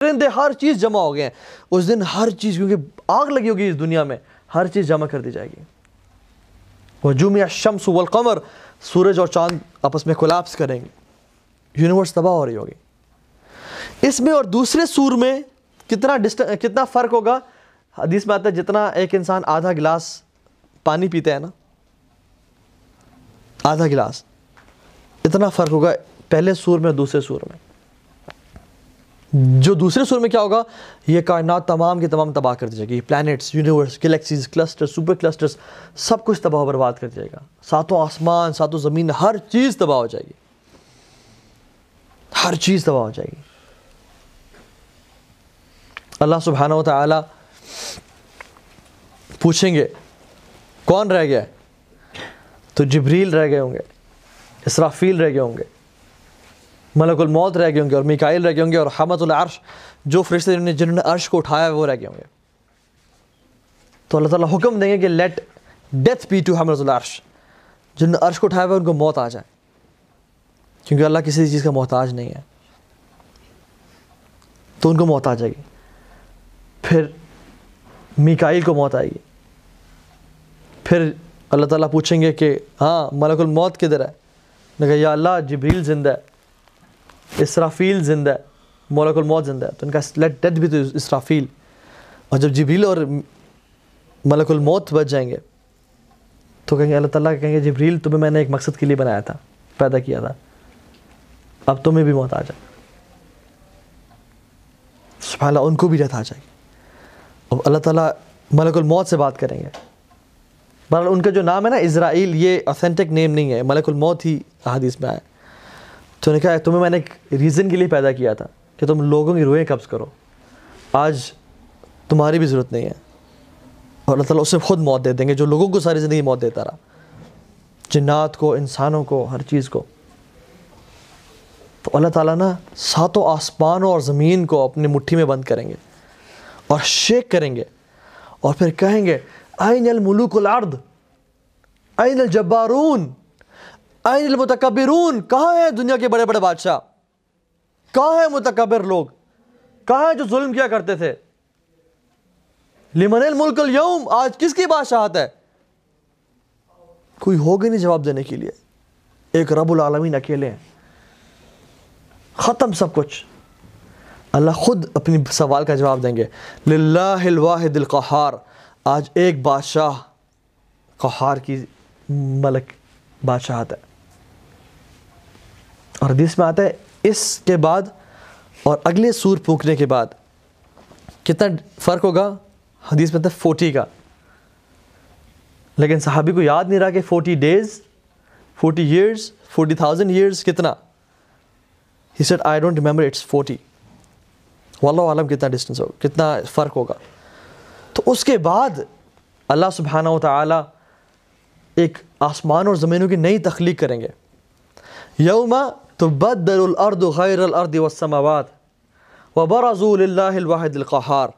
پرندے، ہر چیز جمع ہو گئے ہیں. اس دن ہر چیز، کیونکہ آگ لگی ہوگی اس دنیا میں، ہر چیز جمع کر دی جائے گی. وَجُمِعَ الشَّمْسُ وَالْقَمَرُ، سورج اور چاند آپس میں کولیپس کریں گے، یونیورس تباہ ہو رہی ہوگی. اس میں اور دوسرے سور میں کتنا فرق ہوگا؟ حدیث میں آتا ہے جتنا ایک انسان آدھا گلاس پانی پیتا ہے نا، آدھا گلاس، اتنا فرق ہوگا پہلے سور میں اور دوسرے سور میں. جو دوسرے سور میں کیا ہوگا, یہ کائنات تمام کی تمام تباہ کر دی جائے گی. Planets, universe, galaxies, cluster, super clusters, سب کچھ تباہ و برباد کر دیا گا. ساتوں آسمان, ساتوں زمین, ہر چیز تباہ ہو جائے گی, ہر چیز تباہ ہو جائے گی. اللہ سبحانہ و تعالی پوچھیں گے کون رہ گیا ہے, تو جبریل رہ گئے ہوں گے, اسرافیل رہ گئے ہوں گے, ملک الموت رہ گئے ہوں گے, اور میکائیل رہ گئے ہوں گے, اور حملۃ العرش, جو فرشتے جنہوں نے عرش کو اٹھایا وہ رہ گئے ہوں گے. تو اللہ تعالیٰ حکم دیں گے کہ لیٹ ڈیتھ بی ٹو حملۃ العرش, جنہوں نے عرش کو اٹھایا ہوا ان کو موت آ جائے, کیونکہ اللہ کسی چیز کا محتاج نہیں ہے, تو ان کو موت آ جائے گی. پھر میکائیل کو موت آئے گی. پھر اللہ تعالیٰ پوچھیں گے کہ ہاں ملک الموت کدھر ہے, نے کہا یا اللہ جبریل زندہ ہے, اسرافیل زندہ ہے, ملک الموت زندہ ہے. تو ان کا لیٹ ڈیتھ بھی تو اسرافیل. اور جب جبریل اور ملک الموت بچ جائیں گے تو کہیں گے, اللہ تعالیٰ کہیں گے جبریل تمہیں میں نے ایک مقصد کے لیے بنایا تھا, پیدا کیا تھا, اب تمہیں بھی موت آ جائے. سبحان اللہ, ان کو بھی ڈیتھ آ جائے گی. اب اللہ تعالیٰ ملک الموت سے بات کریں گے. بہرحال ان کا جو نام ہے نا اسرائیل, یہ اوتھینٹک نیم نہیں ہے, ملک الموت ہی حدیث میں آیا. تو نے کہا تمہیں میں نے ایک ریزن کے لیے پیدا کیا تھا کہ تم لوگوں کی روحیں قبض کرو, آج تمہاری بھی ضرورت نہیں ہے. اور اللہ تعالیٰ اسے خود موت دے دیں گے جو لوگوں کو ساری زندگی موت دیتا رہا, جنات کو, انسانوں کو, ہر چیز کو. تو اللہ تعالیٰ نا ساتوں آسمانوں اور زمین کو اپنی مٹھی میں بند کریں گے اور شیک کریں گے, اور پھر کہیں گے این الملوک الارض, این الجبارون, این المتکبرون, کہاں ہیں دنیا کے بڑے بڑے بادشاہ, کہاں ہیں متکبر لوگ, کہاں ہیں جو ظلم کیا کرتے تھے. لمن الملک اليوم, آج کس کی بادشاہت ہے, کوئی ہوگا نہیں جواب دینے کے لیے, ایک رب العالمین اکیلے ہیں, ختم سب کچھ. اللہ خود اپنی سوال کا جواب دیں گے, للہ الواحد القہار, آج ایک بادشاہ قہار کی ملک بادشاہت ہے. اور حدیث میں آتا ہے اس کے بعد اور اگلے سور پھونکنے کے بعد کتنا فرق ہوگا, حدیث میں آتا ہے 40 کا. لیکن صحابی کو یاد نہیں رہا کہ 40 days, 40 years, 40,000 years کتنا. He said I don't remember, it's 40. واللہ عالم کتنا ڈسٹنس ہوگا, کتنا فرق ہوگا. تو اس کے بعد اللہ سبحانہ و تعالی ایک آسمان اور زمینوں کی نئی تخلیق کریں گے. یوم تبدل الارض غیر الارض والسماوات وبرزوا للہ الواحد القہار.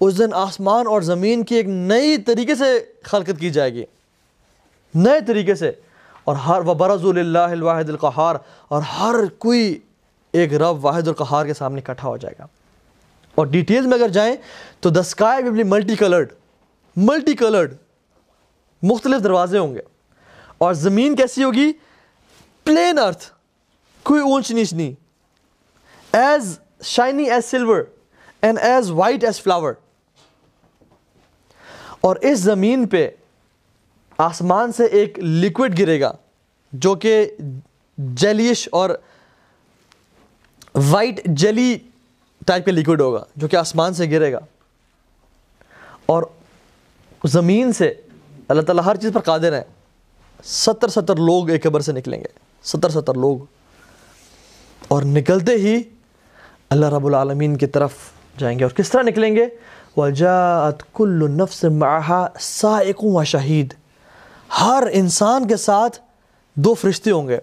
اس دن آسمان اور زمین کی ایک نئی طریقے سے خلقت کی جائے گی, نئے طریقے سے, اور وبرزوا للہ الواحد القہار, اور ہر کوئی ایک رب واحد القہار کے سامنے اکٹھا ہو جائے گا. اور ڈیٹیلز میں اگر جائیں تو the sky will be multi colored, مختلف دروازے ہوں گے. اور زمین کیسی ہوگی, پلین ارتھ, کوئی اونچ نیچ نہیں, as shiny as silver and as white as flower. اور اس زمین پہ آسمان سے ایک لیکوڈ گرے گا جو کہ جیلیش اور وائٹ جیلی ٹائپ کا لیکوڈ ہوگا, جو کہ آسمان سے گرے گا. اور زمین سے اللہ تعالیٰ ہر چیز پر قادر ہے. 70 لوگ ایک قبر سے نکلیں گے, 70 لوگ, اور نکلتے ہی اللہ رب العالمین کی طرف جائیں گے. اور کس طرح نکلیں گے, وَجَاءَتْ كُلُّ نَفْسٍ مَعَهَا سَائِقٌ وَشَهِيدٌ. ہر انسان کے ساتھ 2 فرشتے ہوں گے.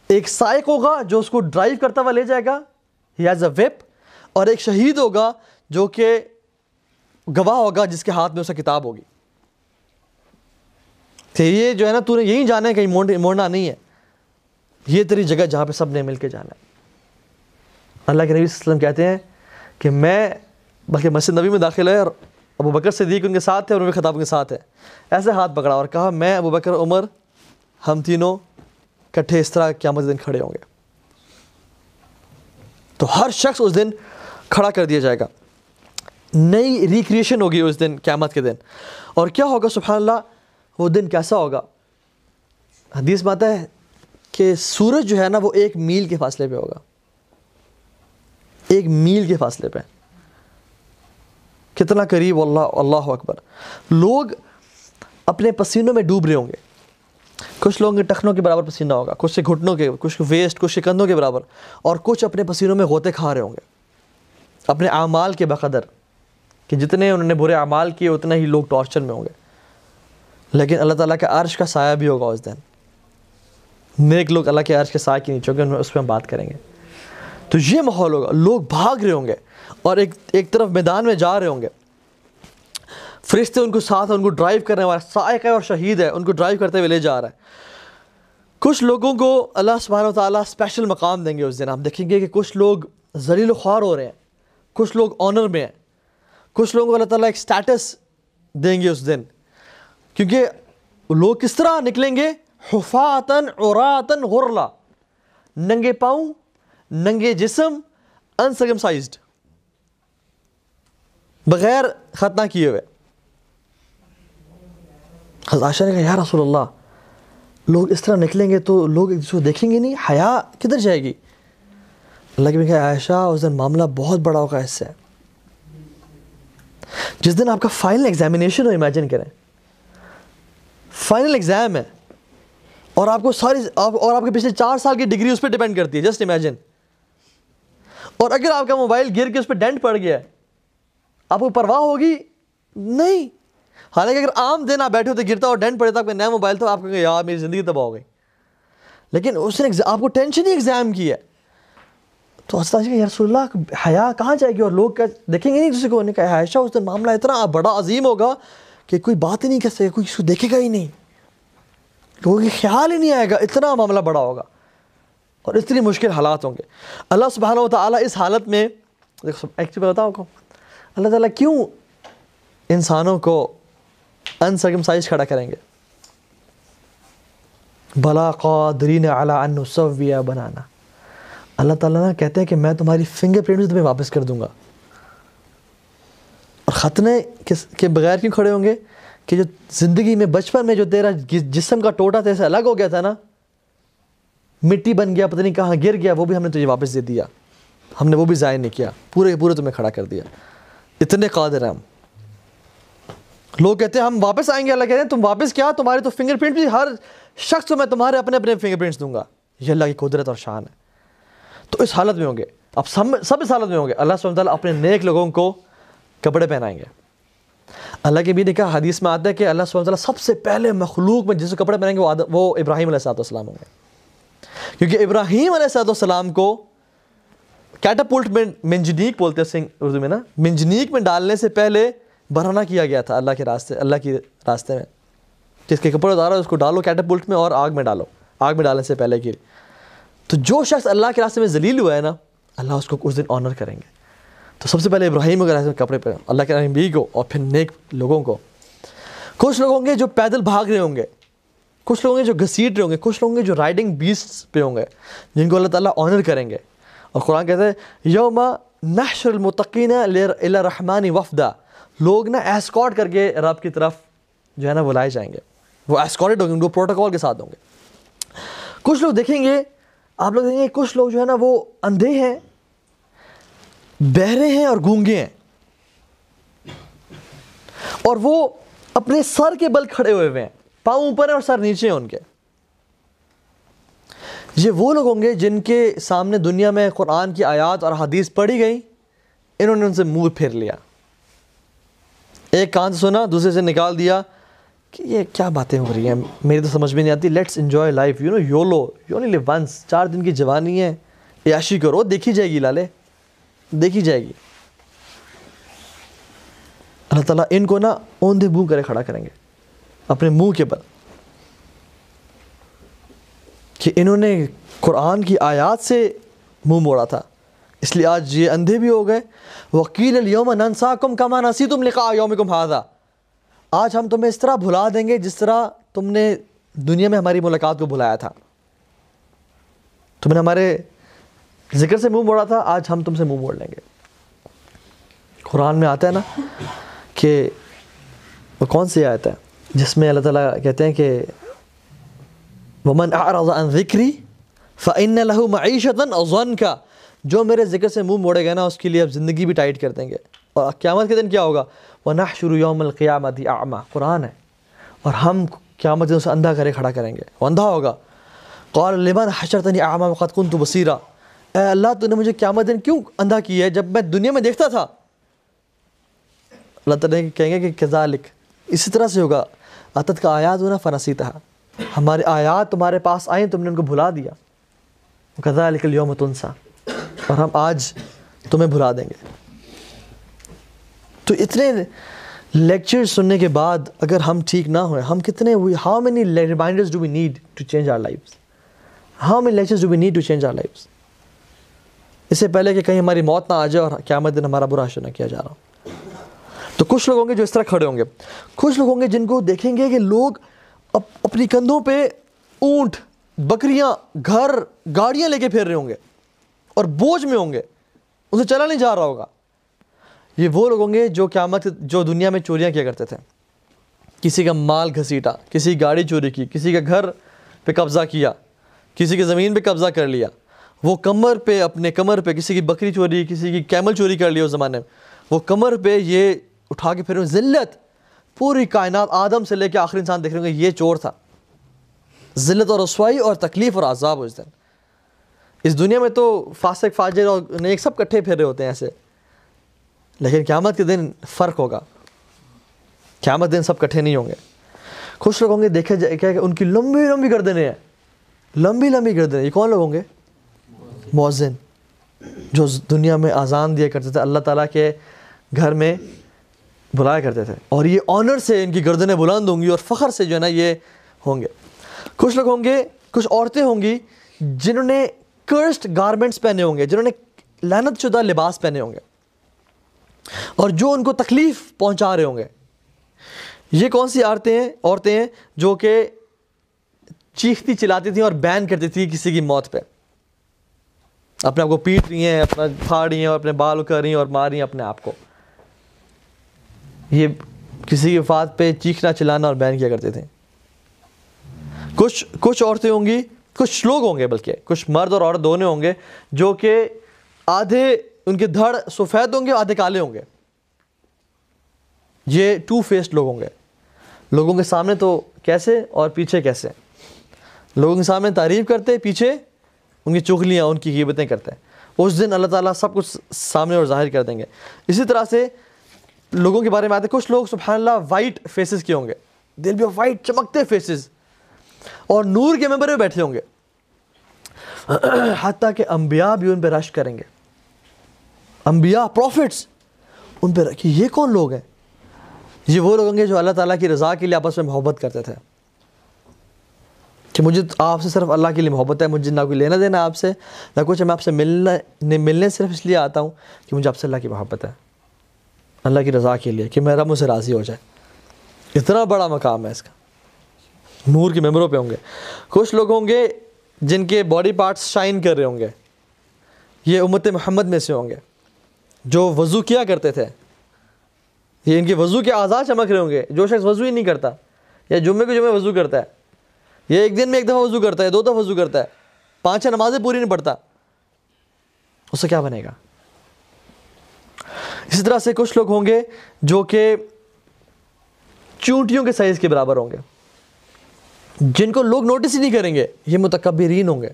ایک سائق ہوگا جو اس کو ڈرائیو کرتا ہوا لے جائے گا, he has a whip, اور ایک شہید ہوگا جو کہ گواہ ہوگا جس کے ہاتھ میں اس کا کتاب ہوگی. کہ یہ جو ہے نا, تو نے یہی جانا ہے, کہیں موڑنا نہیں ہے, یہ تیری جگہ جہاں پہ سب نے مل کے جانا ہے. اللہ کے نبی صلی اللہ علیہ وسلم کہتے ہیں کہ میں, بلکہ مسجد نبی میں داخل ہے اور ابو بکر صدیق ان کے ساتھ تھے اور عمر خطاب ان کے ساتھ ہے, ایسے ہاتھ پکڑا اور کہا میں, ابو بکر, عمر, ہم تینوں کٹھے اس طرح قیامت کے دن کھڑے ہوں گے. تو ہر شخص اس دن کھڑا کر دیا جائے گا, نئی ریکریشن ہوگی اس دن, قیامت کے دن. اور کیا ہوگا سبحان اللہ, وہ دن کیسا ہوگا. حدیث میں آتا ہے کہ سورج جو ہے نا وہ 1 میل کے فاصلے پہ ہوگا، 1 میل کے فاصلے پہ. کتنا قریب، اللہ اکبر. لوگ اپنے پسینوں میں ڈوب رہے ہوں گے. کچھ لوگوں کے ٹخنوں کے برابر پسینہ ہوگا، کچھ سے گھٹنوں کے، کچھ ویسٹ، کچھ کندھوں کے برابر، اور کچھ اپنے پسینوں میں غوطے کھا رہے ہوں گے اپنے اعمال کے بقدر، کہ جتنے انہوں نے برے اعمال کیے اتنا ہی لوگ ٹارچر میں ہوں گے. لیکن اللہ تعالیٰ کے عرش کا سایہ بھی ہوگا اس دن. نیک لوگ اللہ کے عرش کے سایہ کے نیچے ہوں گے، اس پہ ہم بات کریں گے. تو یہ ماحول ہوگا، لوگ بھاگ رہے ہوں گے اور ایک طرف میدان میں جا رہے ہوں گے. فرشتے ان کو ساتھ، ان کو ڈرائیو کرنے والا سائق ہے اور شہید ہے، ان کو ڈرائیو کرتے ہوئے لے جا رہا ہے. کچھ لوگوں کو اللہ سبحانہ و تعالیٰ اسپیشل مقام دیں گے اس دن. آپ دیکھیں گے کہ کچھ لوگ ذلیل و خوار ہو رہے ہیں، کچھ لوگ آنر میں ہیں، کچھ لوگوں کو اللہ تعالیٰ ایک سٹیٹس دیں گے اس دن. کیونکہ لوگ کس طرح نکلیں گے؟ حفاتن عراتن غرلا، ننگے پاؤں، ننگے جسم، انسرکمسائزڈ، بغیر ختنہ کیے ہوئے. حضرت عائشہ نے کہا یا رسول اللہ، لوگ اس طرح نکلیں گے تو لوگ ایک دوسرے کو دیکھیں گے نہیں، حیا کدھر جائے گی؟ اللہ کے بھی کہا عائشہ اس دن معاملہ بہت بڑا ہوگا اس سے. جس دن آپ کا فائنل ایگزامینیشن ہو، امیجن کریں فائنل ایگزام ہے اور آپ کو اور آپ کے پچھلے 4 سال کی ڈگری اس پہ ڈیپینڈ کرتی ہے. Just imagine. اور اگر آپ کا موبائل گر کے اس پہ ڈینٹ پڑ گیا ہے، آپ کو پرواہ ہوگی؟ نہیں. حالانکہ اگر عام دن آپ بیٹھے ہوتے گرتا اور ڈینٹ پڑے تھا آپ کا نیا موبائل، تو آپ کو یار میری زندگی تباہ ہو گئی. لیکن اس نے آپ کو ٹینشن ہی ایگزام کی ہے. تو حضرت یا رسول اللہ حیا کہاں جائے گی؟ اور لوگ دیکھیں گے نہیں دوسرے کو. نے کہا عائشہ اس دن معاملہ اتنا بڑا عظیم ہوگا کہ کوئی بات ہی نہیں کر سکے، کوئی اس کو دیکھے گا ہی نہیں، لوگوں کے خیال ہی نہیں آئے گا. اتنا معاملہ بڑا ہوگا اور اتنی مشکل حالات ہوں گے. اللہ سبحانہ و تعالیٰ اس حالت میں، ایک چیز بتاؤ کو، اللہ تعالیٰ کیوں انسانوں کو انسرکمسائز کھڑا کریں گے؟ بلا قادرین علی ان نسوی بنانا. اللہ تعالیٰ نا کہتے ہیں کہ میں تمہاری فنگر پرنٹس تمہیں واپس کر دوں گا. اور ختنے کے بغیر کیوں کھڑے ہوں گے؟ کہ جو زندگی میں بچپن میں جو تیرا جسم کا ٹوٹا تھا، سے الگ ہو گیا تھا نا، مٹی بن گیا، پتہ نہیں کہاں گر گیا، وہ بھی ہم نے تجھے واپس دے دیا. ہم نے وہ بھی ضائع نہیں کیا، پورے پورے تمہیں کھڑا کر دیا. اتنے قادر ہیں ہم. لوگ کہتے ہیں ہم واپس آئیں گے. اللہ کہتے ہیں تم واپس کیا، تمہارے تو فنگر پرنٹ بھی، ہر شخص کو میں تمہارے اپنے اپنے فنگر پرنٹس دوں گا. یہ اللہ کی قدرت اور شان ہے. تو اس حالت میں ہوں گے. اب سب اس حالت میں ہوں گے. اللہ سبحانہ وتعالیٰ اپنے نیک لوگوں کو کپڑے پہنائیں گے. اللہ کے بھی نے کہا، حدیث میں آتا ہے کہ اللہ سبحانہ وتعالیٰ سب سے پہلے مخلوق میں جس کو کپڑے پہنائیں گے وہ ابراہیم علیہ السلام ہوں گے. کیونکہ ابراہیم علیہ السلام کو کیٹاپولٹ میں، منجنیق بولتے ہیں اردو میں نا، منجنیق میں ڈالنے سے پہلے برہنہ کیا گیا تھا اللہ کے راستے میں. جس کے کپڑے اتارا اس کو ڈالو کیٹاپولٹ میں اور آگ میں ڈالو، آگ میں ڈالنے سے پہلے کی. تو جو شخص اللہ کے راستے میں ذلیل ہوا ہے نا، اللہ اس کو اس دن آنر کریں گے. تو سب سے پہلے ابراہیم کے راستے میں کپڑے پہ، اللہ کے نبی کو، اور پھر نیک لوگوں کو. کچھ لوگ ہوں گے جو پیدل بھاگ رہے ہوں گے، کچھ لوگ ہوں گے جو گھسیٹ رہے ہوں گے، کچھ لوگ ہوں گے جو رائڈنگ بیسٹس پہ ہوں گے، جن کو اللہ تعالیٰ آنر کریں گے. اور قرآن کہتا ہے یوم نحشر المتقین الی الرحمن وفدا. لوگ نا ایسکارٹ کر کے رب کی طرف جو ہے نا وہ لائے جائیں گے. وہ ایسکارٹڈ ہوں گے، وہ پروٹوکول کے ساتھ ہوں گے. کچھ لوگ دیکھیں گے، آپ لوگ دیکھیں گے کچھ لوگ جو ہے نا وہ اندھے ہیں، بہرے ہیں اور گونگے ہیں، اور وہ اپنے سر کے بل کھڑے ہوئے ہیں، پاؤں اوپر ہیں اور سر نیچے ہیں ان کے. یہ وہ لوگ ہوں گے جن کے سامنے دنیا میں قرآن کی آیات اور حدیث پڑھی گئی، انہوں نے ان سے منہ پھیر لیا. ایک کان سے سنا، دوسرے سے نکال دیا کہ یہ کیا باتیں ہو رہی ہیں، میری تو سمجھ میں نہیں آتی. Let's enjoy life, YOLO, you only live once. 4 دن کی جوانی ہے، عیاشی کرو، دیکھی جائے گی لالے، دیکھی جائے گی. اللہ تعالیٰ ان کو نا اوندھے منہ کرے کھڑا کریں گے اپنے منہ کے بل، کہ انہوں نے قرآن کی آیات سے منہ موڑا تھا، اس لیے آج یہ اندھے بھی ہو گئے. وَقِيلَ الْيَوْمَ نَنْسَاكُمْ كَمَا نَسِيتُمْ لِقَاءَ يَوْمِكُمْ هَذَا. آج ہم تمہیں اس طرح بھلا دیں گے جس طرح تم نے دنیا میں ہماری ملاقات کو بھلایا تھا. تم نے ہمارے ذکر سے منہ موڑا تھا، آج ہم تم سے منہ موڑ لیں گے. قرآن میں آتا ہے نا کہ وہ کون سی آیت ہے جس میں اللہ تعالیٰ کہتے ہیں کہ وَمَنْ أَعْرَضَ عَنْ ذِكْرِي فَإِنَّ لَهُ مَعِيشَةً ضَنْكَ, جو میرے ذکر سے منہ موڑے گا نا اس کے لیے اب زندگی بھی ٹائٹ کر دیں گے. اور قیامت کے دن کیا ہوگا؟ وَنَحْشُرُ يَوْمَ الْقِيَامَةِ أَعْمَى, قرآن ہے. اور ہم قیامت کے دن اسے اندھا کرے کھڑا کریں گے, وہ اندھا ہوگا. قَالَ لِمَنْ حَشَرْتَنِي أَعْمَى وَقَدْ كُنْتُ بَصِيرًا, اے اللہ تو نے مجھے قیامت دن کیوں اندھا کیا ہے جب میں دنیا میں دیکھتا تھا؟ اللہ تعالیٰ کہیں گے کہ کذالک, اسی طرح سے ہوگا. اتت کا آیاتنا فنسیتہا, ہماری آیات تمہارے پاس آئیں تم نے ان کو بھلا دیا. کذالک الیوم تنسیٰ, اور ہم آج تمہیں بھلا دیں گے. تو اتنے لیکچر سننے کے بعد اگر ہم ٹھیک نہ ہوئے, ہم کتنے, how many reminders do we need to change our lives? How many lectures do we need to change our lives? اس سے پہلے کہ کہیں ہماری موت نہ آ جائے اور قیامت دن ہمارا برا حشر نہ کیا جا رہا. تو کچھ لوگ ہوں گے جو اس طرح کھڑے ہوں گے, کچھ لوگ ہوں گے جن کو دیکھیں گے کہ لوگ اپنی کندھوں پہ اونٹ, بکریاں, گھر, گاڑیاں لے کے پھیر رہے ہوں گے اور بوجھ میں ہوں گے, اسے چلا نہیں جا رہا ہوگا. یہ وہ لوگ ہوں گے جو جو دنیا میں چوریاں کیا کرتے تھے, کسی کا مال گھسیٹا, کسی کی گاڑی چوری کی, کسی کا گھر پہ قبضہ کیا, کسی کی زمین پہ قبضہ کر لیا. وہ اپنے کمر پہ کسی کی بکری چوری, کسی کی کیمل چوری کر لیا اس زمانے میں, وہ کمر پہ یہ اٹھا کے پھر ذلت. پوری کائنات آدم سے لے کے آخری انسان دیکھ رہے ہوں گے یہ چور تھا. ذلت اور رسوائی اور تکلیف اور عذاب اس دن. اس دنیا میں تو فاسق, فاجر اور نیک سب کٹھے پھر رہے ہوتے ہیں ایسے, لیکن قیامت کے دن فرق ہوگا. قیامت دن سب کٹھے نہیں ہوں گے. کچھ لوگ ہوں گے دیکھے جائے کہ ان کی لمبی لمبی گردنیں ہیں, لمبی لمبی گردنیں. یہ کون لوگ ہوں گے؟ مؤذن, جو دنیا میں اذان دیا کرتے تھے, اللہ تعالیٰ کے گھر میں بلایا کرتے تھے, اور یہ آنر سے ان کی گردنیں بلند ہوں گی اور فخر سے جو ہے نا یہ ہوں گے. کچھ لوگ ہوں گے, کچھ عورتیں ہوں گی جنہوں نے کرسڈ گارمنٹس پہنے ہوں گے, جنہوں نے لعنت شدہ لباس پہنے ہوں گے, اور جو ان کو تکلیف پہنچا رہے ہوں گے. یہ کون سی عورتیں ہیں جو کہ چیختی چلاتی تھیں اور بین کرتی تھیں کسی کی موت پہ, اپنے آپ کو پیٹ رہی ہیں, اپنا پھاڑ رہی ہیں, اور اپنے بال کر رہی ہیں اور مار رہی ہیں اپنے آپ کو. یہ کسی کی وفات پہ چیخنا چلانا اور بین کیا کرتے تھے. کچھ عورتیں ہوں گی, کچھ لوگ ہوں گے, بلکہ کچھ مرد اور عورت دونوں ہوں گے, جو کہ آدھے ان کے دھڑ سفید ہوں گے, آدھے کالے ہوں گے. یہ ٹو فیسڈ لوگ ہوں گے. لوگوں کے سامنے تو کیسے اور پیچھے کیسے. لوگوں کے سامنے تعریف کرتے, پیچھے ان کی چغلیاں, ان کی غیبتیں کرتے ہیں. اس دن اللہ تعالیٰ سب کچھ سامنے اور ظاہر کر دیں گے. اسی طرح سے لوگوں کے بارے میں آتے, کچھ لوگ سبحان اللہ وائٹ فیسز کے ہوں گے, دل بھی وائٹ چمکتے فیسز, اور نور کے ممبر پہ بیٹھے ہوں گے, حتیٰ کہ انبیاء بھی ان پہ رشک کریں گے. انبیاء, پروفٹس ان پہ کہ یہ کون لوگ ہیں؟ یہ وہ لوگ ہوں گے جو اللہ تعالیٰ کی رضا کے لیے آپس میں محبت کرتے تھے, کہ مجھے آپ سے صرف اللہ کے لیے محبت ہے, مجھے نہ کوئی لینا دینا آپ سے, نہ کچھ. میں آپ سے ملنے صرف اس لیے آتا ہوں کہ مجھے آپ سے اللہ کی محبت ہے, اللہ کی رضا کے لیے, کہ میرا مجھ سے راضی ہو جائے. اتنا بڑا مقام ہے اس کا. نور کے ممبروں پہ ہوں گے. کچھ لوگ ہوں گے جن کے باڈی پارٹس شائن کر رہے ہوں گے, یہ امت محمد میں سے ہوں گے, جو وضو کیا کرتے تھے. یہ ان کے وضو کے اعضاء چمک رہے ہوں گے. جو شخص وضو ہی نہیں کرتا, یا جمعے کو جمعے وضو کرتا ہے, یہ ایک دن میں ایک دفعہ وضو کرتا ہے, 2 دفعہ وضو کرتا ہے, 5 نمازیں پوری نہیں پڑھتا, اس سے کیا بنے گا؟ اسی طرح سے کچھ لوگ ہوں گے جو کہ چونٹیوں کے سائز کے برابر ہوں گے, جن کو لوگ نوٹس ہی نہیں کریں گے. یہ متکبرین ہوں گے,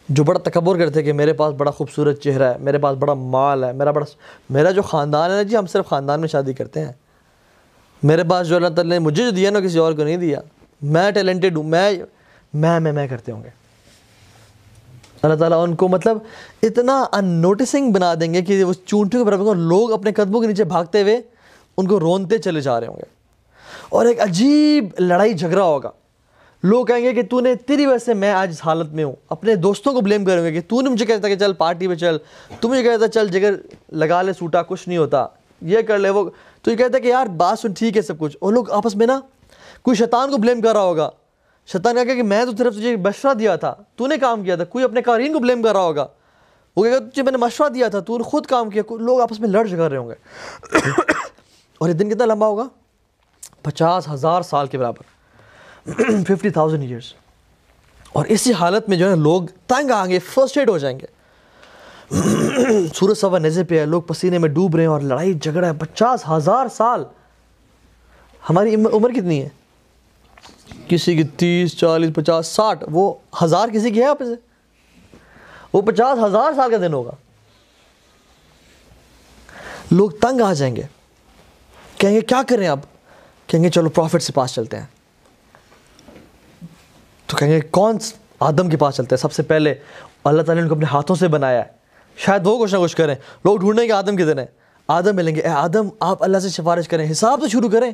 جو بڑا تکبر کرتے ہیں کہ میرے پاس بڑا خوبصورت چہرہ ہے, میرے پاس بڑا مال ہے, میرا جو خاندان ہے جی, ہم صرف خاندان میں شادی کرتے ہیں, میرے پاس جو اللہ تعالیٰ نے مجھے جو دیا نا کسی اور کو نہیں دیا, میں ٹیلنٹڈ ہوں, میں کرتے ہوں گے. اللہ تعالیٰ ان کو مطلب اتنا ان نوٹسنگ بنا دیں گے کہ وہ چونٹیوں کے برابر, لوگ اپنے قدموں کے نیچے بھاگتے ہوئے ان کو رونتے چلے جا رہے ہوں گے. اور ایک عجیب لڑائی جھگڑا ہوگا. لوگ کہیں گے کہ تو نے, تیری وجہ سے میں آج اس حالت میں ہوں. اپنے دوستوں کو بلیم کریں گے کہ تو نے مجھے کہتا کہ چل پارٹی پہ چل, تو مجھے کہتا چل جگر لگا لے سوٹا, کچھ نہیں ہوتا, یہ کر لے وہ, تو یہ کہتا کہ یار بات سن ٹھیک ہے سب کچھ. اور لوگ آپس میں نا کوئی شیطان کو بلیم کر رہا ہوگا, شیطان کہا کہ میں تو طرف تجھے مشورہ دیا تھا, تو نے کام کیا تھا. کوئی اپنے قارئین کو بلیم کر رہا ہوگا, وہ کہے گا تجھے میں نے مشورہ دیا تھا, تو نے خود کام کیا. لوگ آپس میں لڑ جھگڑ رہے ہوں گے. اور یہ دن کتنا لمبا ہوگا؟ 50,000 سال کے برابر, 50,000 ایئرس. اور اسی حالت میں جو ہے لوگ تنگ آئیں گے, فرسٹریٹ ہو جائیں گے. سورج سوا نیزے پہ ہے, لوگ پسینے میں ڈوب رہے ہیں اور لڑائی جھگڑا ہے. 50,000 سال, ہماری عمر کتنی ہے؟ کسی کی 30, 40, 50, 60, وہ 1000 کسی کی ہے آپ سے, وہ 50,000 سال کا دن ہوگا. لوگ تنگ آ جائیں گے, کہیں گے کیا کریں اب؟ کہیں گے چلو پروفٹ سے پاس چلتے ہیں. تو کہیں گے کون آدم کے پاس چلتے ہیں؟ سب سے پہلے اللہ تعالیٰ نے ان کو اپنے ہاتھوں سے بنایا ہے, شاید وہ کچھ نہ کچھ کریں. لوگ ڈھونڈیں گے آدم کدھر ہیں, آدم ملیں گے. اے آدم آپ اللہ سے سفارش کریں, حساب تو شروع کریں,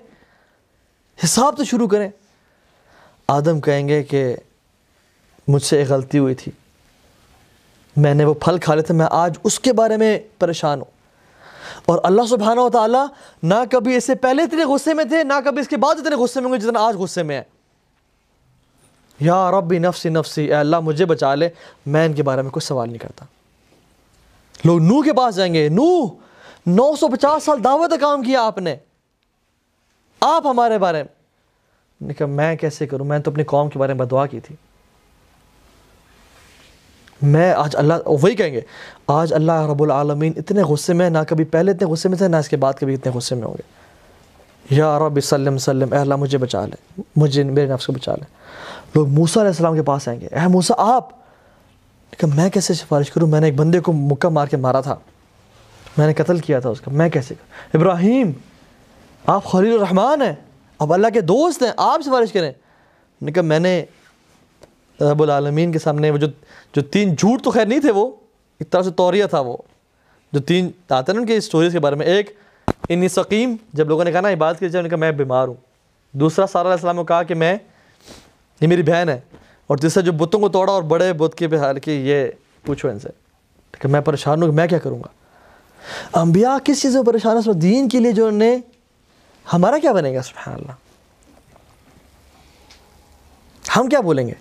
حساب تو شروع کریں. آدم کہیں گے کہ مجھ سے ایک غلطی ہوئی تھی, میں نے وہ پھل کھا لے تھے, میں آج اس کے بارے میں پریشان ہوں. اور اللہ سبحانہ و تعالیٰ نہ کبھی اس سے پہلے اتنے غصے میں تھے, نہ کبھی اس کے بعد اتنے غصے میں ہوں گے جتنا آج غصے میں ہیں. یا ربی نفسی نفسی, اے اللہ مجھے بچا لے, میں ان کے بارے میں کچھ سوال نہیں کرتا. لوگ نوح کے پاس جائیں گے, نوح 950 سال دعوت کا کام کیا آپ نے, آپ ہمارے بارے میں. کہا میں کیسے کروں, میں تو اپنی قوم کے بارے میں بدعا کی تھی. میں آج اللہ, وہی کہیں گے آج اللہ رب العالمین اتنے غصے میں, نہ کبھی پہلے اتنے غصے میں تھے, نہ اس کے بعد کبھی اتنے غصے میں ہوں گے. یا رب سلم سلم, اے اللہ مجھے بچا لے, مجھے میرے نفس کو بچا لے. لوگ موسیٰ علیہ السلام کے پاس آئیں گے, اے موسیٰ آپ. کہ میں کیسے سفارش کروں, میں نے ایک بندے کو مکہ مار کے مارا تھا, میں نے قتل کیا تھا اس کا, میں کیسے کروں؟ ابراہیم آپ خلیل الرحمن ہیں, اب اللہ کے دوست ہیں, آپ سفارش کریں. نے کہا میں نے رب العالمین کے سامنے وہ جو 3 جھوٹ تو خیر نہیں تھے, وہ ایک طرح سے توریہ تھا, وہ جو 3 آتے ہیں ان کے سٹوریز کے بارے میں. ایک انی سقیم, جب لوگوں نے کہا نا عبادت کی جائے, انہوں نے کہا میں بیمار ہوں. دوسرا سارہ علیہ السلام نے کہا کہ میں, یہ میری بہن ہے. اور تیسرا جو بتوں کو توڑا اور بڑے بت کے پہ حال کہ یہ پوچھو ان سے, کہ میں پریشان ہوں کہ میں کیا کروں گا. انبیاء کس چیز میں پریشان ہے؟ اس دین کے لیے جو انہوں نے, ہمارا کیا بنے گا؟ سبحان اللہ, ہم کیا بولیں گے,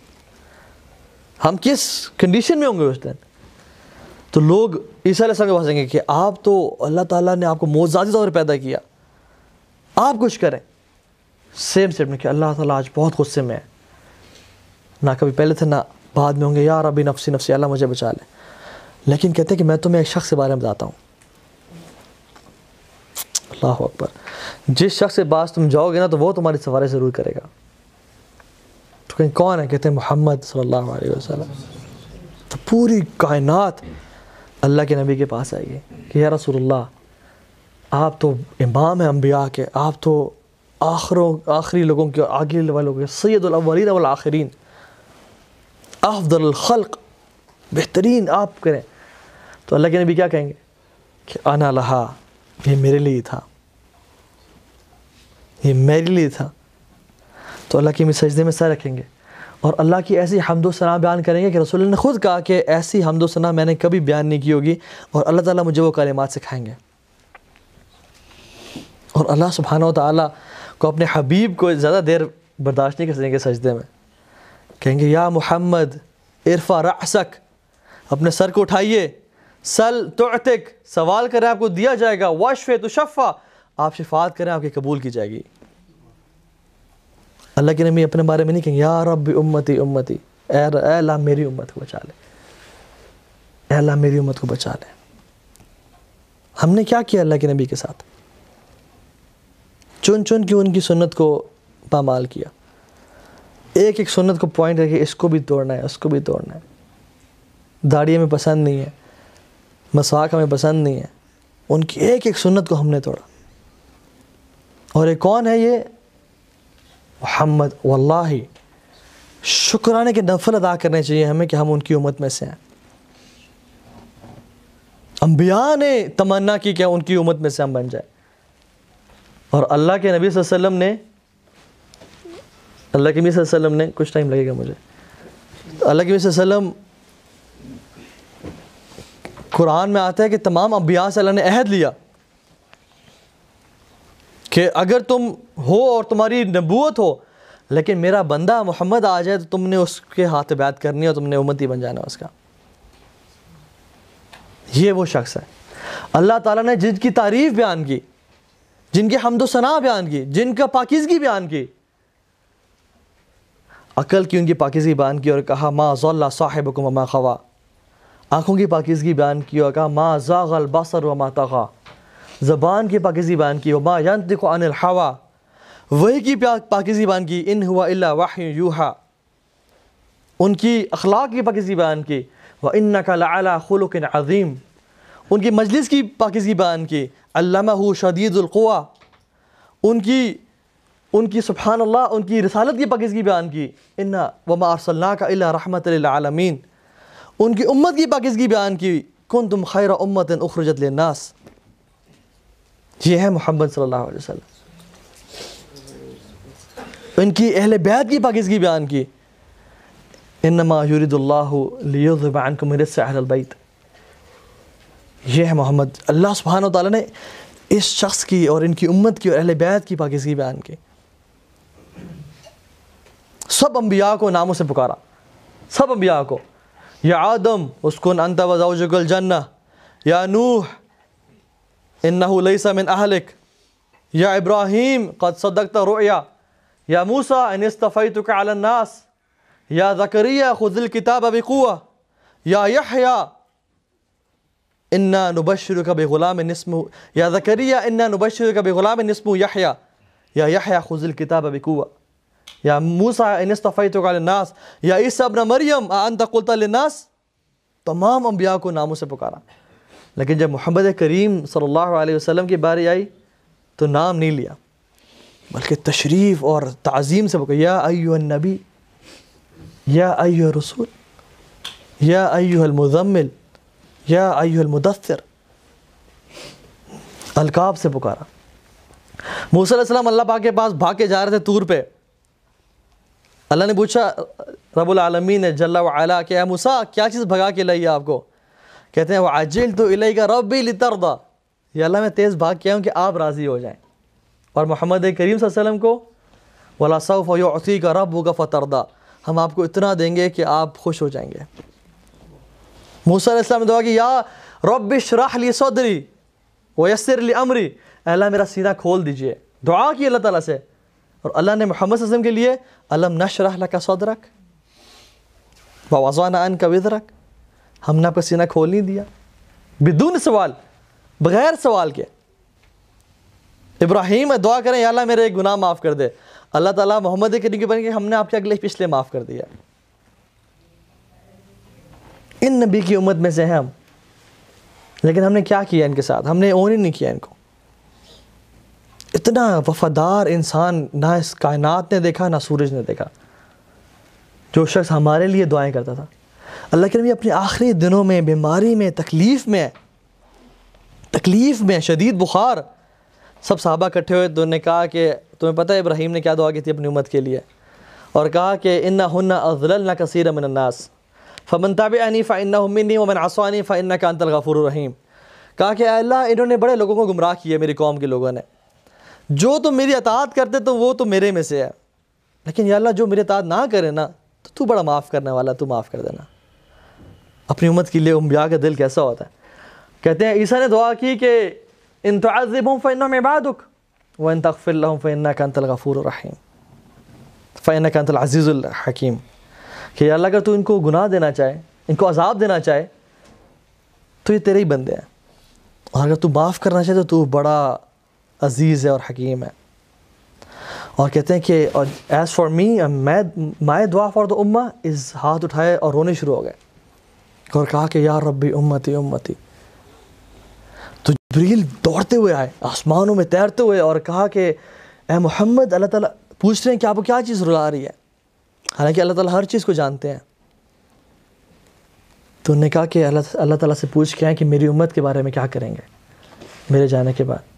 ہم کس کنڈیشن میں ہوں گے اس دن؟ تو لوگ عیسیٰ علیہ السلام کے پاس آئیں گے کہ آپ تو اللہ تعالیٰ نے آپ کو معجزاتی طور پر پیدا کیا, آپ کچھ کریں. سیم اسٹیٹمنٹ کہ اللہ تعالیٰ آج بہت غصے میں ہے, نہ کبھی پہلے تھے نہ بعد میں ہوں گے. یا ربی نفسی نفسی, اللہ مجھے بچا لے. لیکن کہتے ہیں کہ میں تمہیں ایک شخص کے بارے میں بتاتا ہوں. اللہ اکبر, جس شخص کے پاس تم جاؤ گے نا تو وہ تمہاری سفارش ضرور کرے گا. تو کہیں کون ہے؟ کہتے ہیں محمد صلی اللہ علیہ وسلم. تو پوری کائنات اللہ کے نبی کے پاس آئے گی کہ یا رسول اللہ, آپ تو امام ہیں انبیاء کے, آپ تو آخری لوگوں کے, آگے والوں کے, سید الاولین والآخرین, افضل الخلق, بہترین آپ کریں. تو اللہ کے نبی کیا کہیں گے کہ انا لہا, یہ میرے لیے تھا, یہ میرے لیے تھا. تو اللہ کے سجدے میں سر رکھیں گے اور اللہ کی ایسی حمد و ثنا بیان کریں گے کہ رسول اللہ نے خود کہا کہ ایسی حمد و ثنا میں نے کبھی بیان نہیں کی ہوگی, اور اللہ تعالیٰ مجھے وہ کلمات سکھائیں گے. اور اللہ سبحانہ و تعالیٰ کو اپنے حبیب کو زیادہ دیر برداشت نہیں کر سکیں گے سجدے میں. کہیں گے یا محمد ارفع رأسک, اپنے سر کو اٹھائیے, سل تعتق, سوال کریں آپ کو دیا جائے گا, واشفع تشفع, آپ شفاعت کریں آپ کی قبول کی جائے گی. اللہ کے نبی اپنے بارے میں نہیں کہیں گے یا رب امتی امتی, اے اللہ میری امت کو بچا لے, اے اللہ میری امت کو بچا لے. ہم نے کیا کیا اللہ کے نبی کے ساتھ؟ چن چن کے ان کی سنت کو پامال کیا, ایک ایک سنت کو پوائنٹ ہے کہ اس کو بھی توڑنا ہے, اس کو بھی توڑنا ہے. داڑھی ہمیں پسند نہیں ہے, مسواک ہمیں پسند نہیں ہے, ان کی ایک ایک سنت کو ہم نے توڑا. اور ایک کون ہے یہ؟ محمد. واللہ شکرانے کے نفل ادا کرنے چاہیے ہمیں کہ ہم ان کی امت میں سے ہیں. انبیاء نے تمنا کی کہ ان کی امت میں سے ہم بن جائیں, اور اللہ کے نبی صلی اللہ علیہ وسلم نے, اللہ کے نبی صلی اللہ علیہ وسلم نے, کچھ ٹائم لگے گا مجھے, اللہ کے نبی صلی اللہ علیہ وسلم, قرآن میں آتا ہے کہ تمام انبیاء سے اللہ نے عہد لیا کہ اگر تم ہو اور تمہاری نبوت ہو لیکن میرا بندہ محمد آ جائے تو تم نے اس کے ہاتھ بیعت کرنی ہے اور تم نے امتی بن جانا اس کا. یہ وہ شخص ہے اللہ تعالیٰ نے جن کی تعریف بیان کی, جن کی حمد و ثنا بیان کی, جن کا پاکیزگی بیان کی. عقل کی ان کی پاکیزگی بیان کی اور کہا ما ضل صاحبکم وما غوی. آنکھوں کی پاکیزگی بیان کی اور کہا ما زاغ البصر وما طغى. زبان کی پاکیزگی بیان کی وما ينطق عن الهوى. وحی کی پاکیزگی بیان کی ان هو الا وحی یوحى. ان کی اخلاق کی پاکیزگی بیان کی وانک لعلی خلق عظیم. ان کی مجلس کی پاکیزگی بیان کی علمہ شدید القوی. ان کی سبحان اللہ ان کی رسالت کی پاکیزگی بیان کی انا وما ارسلناک الا رحمۃ للعالمین. ان کی امت کی پاکیزگی بیان کی کنتم خیر امۃ اخرجت للناس. یہ ہے محمد صلی اللہ علیہ وسلم. ان کی اہل بیت کی پاکیزگی بیان کی انما یرید اللہ لیذھب عنکم الرجس اہل البیت. یہ ہے محمد. اللہ سبحانہ و تعالیٰ نے اس شخص کی اور ان کی امت کی اور اہل بیت کی پاکیزگی بیان کی. سب انبیاء کو ناموں سے پکارا, سب انبیاء کو. یا آدم اسکن انت و زوجک الجنہ, یا نوح انہ لیس من اہلک, یا ابراہیم قد صدقت رؤیا, یا موسیٰ ان اصطفیتک علی الناس, یا زکریا خذ الکتاب بقوة, یا یحییٰ انا نبشرک بغلام اسمہ, یا زکریا انا نبشرک بغلام اسمہ یحییٰ, یا یحییٰ خذ الکتاب بقوة, یا موسیٰ ان اصطفیتک علی الناس, یا عیسیٰ ابن مریم انت قلت للناس. تمام انبیاء کو ناموں سے پکارا. لیکن جب محمد کریم صلی اللہ علیہ وسلم کی باری آئی تو نام نہیں لیا بلکہ تشریف اور تعظیم سے پکارا. یا ایھا النبی, یا ایھا الرسول, یا ایھا المزمل, یا ایھا المدثر. القاب سے پکارا. موسیٰ علیہ السلام اللہ پاک کے پاس بھاگ کے جا رہے تھے طور پہ. اللہ نے پوچھا رب العالمین نے جل وعلا کہ اے موسیٰ کیا چیز بھگا کے لائی آپ کو؟ کہتے ہیں وعجلت الیک ربی لترضی. یا اللہ میں تیز بھاگ کے آیا ہوں کہ آپ راضی ہو جائیں. اور محمد کریم صلی اللہ علیہ وسلم کو وَلَسَوْفَ يُعْطِيكَ رَبُّكَ فَتَرْضَى, ہم آپ کو اتنا دیں گے کہ آپ خوش ہو جائیں گے. موسیٰ علیہ السلام نے دعا کی یا رب اشرح لی صدری ویسر لی امری, اے اللہ میرا سینہ کھول دیجئے. دعا کی اللہ تعالیٰ سے. اور اللہ نے محمد صلی اللہ علیہ وسلم کے لیے الم نشرح لک صدرک ووضعنا عنک وزرک, ہم نے آپ کا سینہ کھول نہیں دیا بدون سوال, بغیر سوال کے. ابراہیم دعا کریں یا اللہ میرے گناہ معاف کر دے. اللہ تعالیٰ محمد کریم کے بن کے ہم نے آپ کے اگلے پچھلے معاف کر دیا. ان نبی کی امت میں سے ہیں ہم, لیکن ہم نے کیا کیا ان کے ساتھ؟ ہم نے اون ہی نہیں کیا ان کو. اتنا وفادار انسان نہ اس کائنات نے دیکھا نہ سورج نے دیکھا, جو شخص ہمارے لیے دعائیں کرتا تھا. اللہ کے نبی اپنے آخری دنوں میں بیماری میں تکلیف میں شدید بخار, سب صحابہ اکٹھے ہوئے تو انہوں نے کہا کہ تمہیں پتہ ہے ابراہیم نے کیا دعا کی تھی اپنی امت کے لیے؟ اور کہا کہ انہن اضللن کثیرا من الناس فمن تبعنی فانہ منی ومن عصانی فانک انت الغفور الرحیم. کہا کہ اے اللہ انہوں نے بڑے لوگوں کو گمراہ کیا, میری قوم کے لوگوں نے. جو تم میری اطاعت کرتے تو وہ تو میرے میں سے ہے, لیکن یا اللہ جو میری اطاعت نہ کرے نا تو بڑا معاف کرنے والا, تو معاف کر دینا. اپنی امت کے لیے انبیاء کا دل کیسا ہوتا ہے. کہتے ہیں عیسیٰ نے دعا کی کہ ان تعذبہم فانہم عبادک وان تغفر لہم فانک انت الغفور الرحیم فانک انت العزیز الحکیم. کہ یا اللہ اگر تو ان کو گناہ دینا چاہے, ان کو عذاب دینا چاہے تو یہ تیرے ہی بندے ہیں, اور اگر تو معاف کرنا چاہے تو بڑا عزیز ہے اور حکیم ہے. اور کہتے ہیں کہ ایز فار می مائی دعا فار دا امہ از, ہاتھ اٹھائے اور رونے شروع ہو گئے اور کہا کہ یا ربی امتی امتی. تو جبریل دوڑتے ہوئے آئے آسمانوں میں تیرتے ہوئے اور کہا کہ اے محمد اللہ تعالیٰ پوچھ رہے ہیں کہ آپ کو کیا چیز رلا رہی ہے, حالانکہ اللہ تعالیٰ ہر چیز کو جانتے ہیں. تو انہوں نے کہا کہ اللہ تعالیٰ سے پوچھ کے آئیں کہ میری امت کے بارے میں کیا کریں گے میرے جانے کے بعد.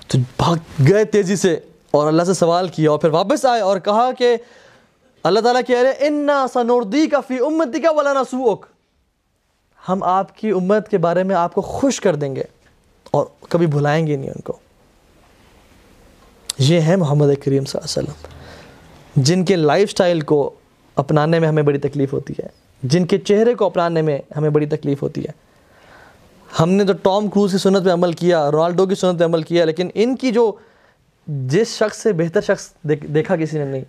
تو بھاگ گئے تیزی سے اور اللہ سے سوال کیا اور پھر واپس آئے اور کہا کہ اللہ تعالیٰ کہہ رہے انا سنردیک فی امتک ولا نسوءک, ہم آپ کی امت کے بارے میں آپ کو خوش کر دیں گے اور کبھی بھلائیں گے نہیں ان کو. یہ ہیں محمد کریم صلی اللہ علیہ وسلم, جن کے لائف سٹائل کو اپنانے میں ہمیں بڑی تکلیف ہوتی ہے, جن کے چہرے کو اپنانے میں ہمیں بڑی تکلیف ہوتی ہے. ہم نے تو ٹام کروز کی سنت پہ عمل کیا, رونالڈو کی سنت پہ عمل کیا, لیکن ان کی جو جس شخص سے بہتر شخص دیکھا کسی نے نہیں.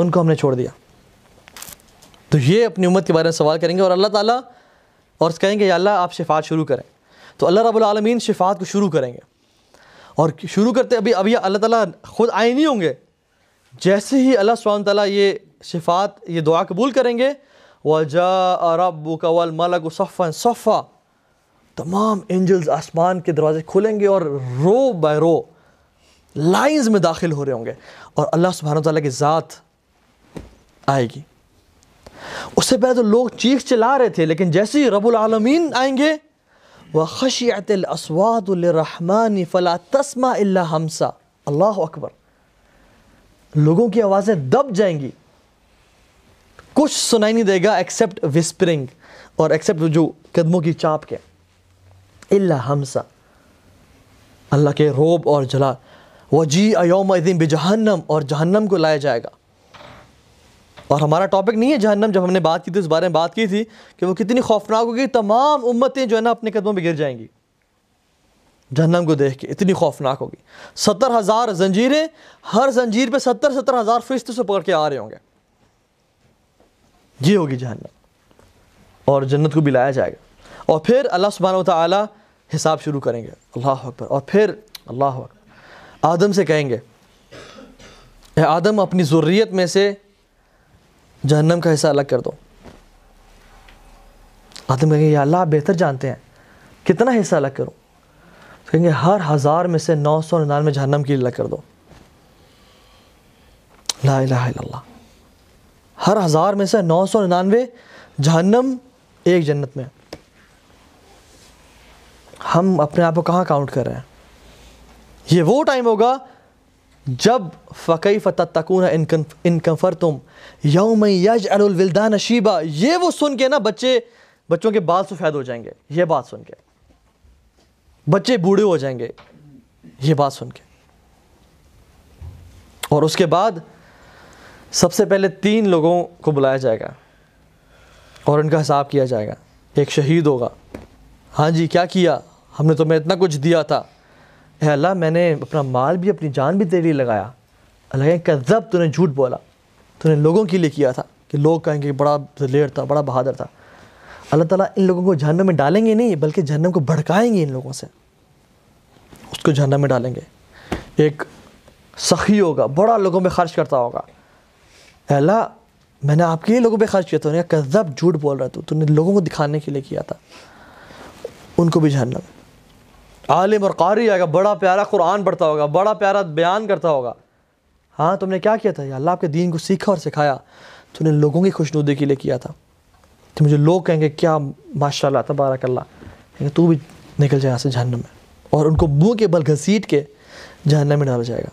ان کو ہم نے چھوڑ دیا. تو یہ اپنی امت کے بارے میں سوال کریں گے اور اللہ تعالیٰ اور کہیں گے یا اللہ آپ شفاعت شروع کریں. تو اللہ رب العالمین شفاعت کو شروع کریں گے, اور شروع کرتے ابھی اللہ تعالیٰ خود آئے نہیں ہوں گے. جیسے ہی اللہ سبحانہ تعالیٰ یہ شفاعت یہ دعا قبول کریں گے, وَجَاءَ رَبُّكَ وَالْمَلَكُ صَفًّا صَفًّا, تمام اینجلز آسمان کے دروازے کھلیں گے اور رو بائی رو لائنز میں داخل ہو رہے ہوں گے, اور اللہ سبحانہ تعالیٰ کی ذات آئے گی. اس سے پہلے تو لوگ چیخ چلا رہے تھے, لیکن جیسے ہی رب العالمین آئیں گے, وَخَشِعَتِ الْأَصْوَاتُ لِلرَّحْمَنِ فَلَا تَسْمَعُ إِلَّا ہَمْسًا. اللہ اکبر, لوگوں کی آوازیں دب جائیں گی, کچھ سنائی نہیں دے گا ایکسیپٹ وسپرنگ اور ایکسیپٹ جو قدموں کی چاپ کے, الا ہمسا, اللہ کے روب اور جلال. وَجِيءَ يَوْمَئِذٍ بِجَهَنَّمَ, اور جہنم کو لایا جائے گا. اور ہمارا ٹاپک نہیں ہے جہنم, جب ہم نے بات کی تھی اس بارے میں بات کی تھی کہ وہ کتنی خوفناک ہوگی, تمام امتیں جو ہے نا اپنے قدموں پہ گر جائیں گی جہنم کو دیکھ کے, اتنی خوفناک ہوگی. 70,000 زنجیریں, ہر زنجیر پہ 70,000 فرشتے سے پکڑ کے آ رہے ہوں گے. یہ ہوگی جہنم, اور جنت کو بھی لایا جائے گا. اور پھر اللہ سبحانہ و تعالی حساب شروع کریں گے. اللہ اکبر. اور پھر اللہ اکبر آدم سے کہیں گے, اے آدم اپنی ذریت میں سے جہنم کا حصہ الگ کر دو. آدم کہیں گے یا اللہ آپ بہتر جانتے ہیں, کتنا حصہ الگ کروں؟ کہیں گے ہر 1000 میں سے 999 جہنم کی الگ کر دو. لا الہ الا اللہ. ہر 1000 میں سے 999 جہنم, ایک جنت میں. ہم اپنے آپ کو کہاں کاؤنٹ کر رہے ہیں؟ یہ وہ ٹائم ہوگا جب فَكَيْفَ تَتَّقُونَ إِن كَفَرْتُمْ يَوْمًا يَجْعَلُ الْوِلْدَانَ شِيبًا. یہ وہ سن کے نا بچوں کے بال سفید ہو جائیں گے, یہ بات سن کے. بچے بوڑھے ہو جائیں گے یہ بات سن کے. اور اس کے بعد سب سے پہلے 3 لوگوں کو بلایا جائے گا اور ان کا حساب کیا جائے گا. ایک شہید ہوگا, ہاں جی کیا کیا, ہم نے تمہیں اتنا کچھ دیا تھا, اے اللہ میں نے اپنا مال بھی اپنی جان بھی تیرے لیے لگایا. اللہ کہیں کذب, تو نے جھوٹ بولا, تو نے لوگوں کے لیے کیا تھا کہ لوگ کہیں گے بڑا دلیر تھا, بڑا بہادر تھا. اللہ تعالیٰ ان لوگوں کو جہنم میں ڈالیں گے نہیں, بلکہ جہنم کو بھڑکائیں گے ان لوگوں سے, اس کو جہنم میں ڈالیں گے. ایک سخی ہوگا, بڑا لوگوں پہ خرچ کرتا ہوگا, اے اللہ میں نے آپ کے لیے لوگوں پہ خرچ کیا تھا, انہیں کہا کذب جھوٹ بول رہا تو نے لوگوں کو دکھانے کے لیے کیا تھا, ان کو بھی جہنم. عالم اور قاری آئے گا, بڑا پیارا قرآن پڑھتا ہوگا, بڑا پیارا بیان کرتا ہوگا, ہاں تم نے کیا کیا تھا, یا اللہ آپ کے دین کو سیکھا اور سکھایا, تو نے لوگوں کی خوشنودی کے لیے کیا تھا. تو مجھے لوگ کہیں گے کیا ماشاء اللہ تبارک اللہ, کہیں گے تو بھی نکل جائے یہاں سے جہنم میں, اور ان کو منہ کے بل گھسیٹ کے جہنم میں ڈالا جائے گا.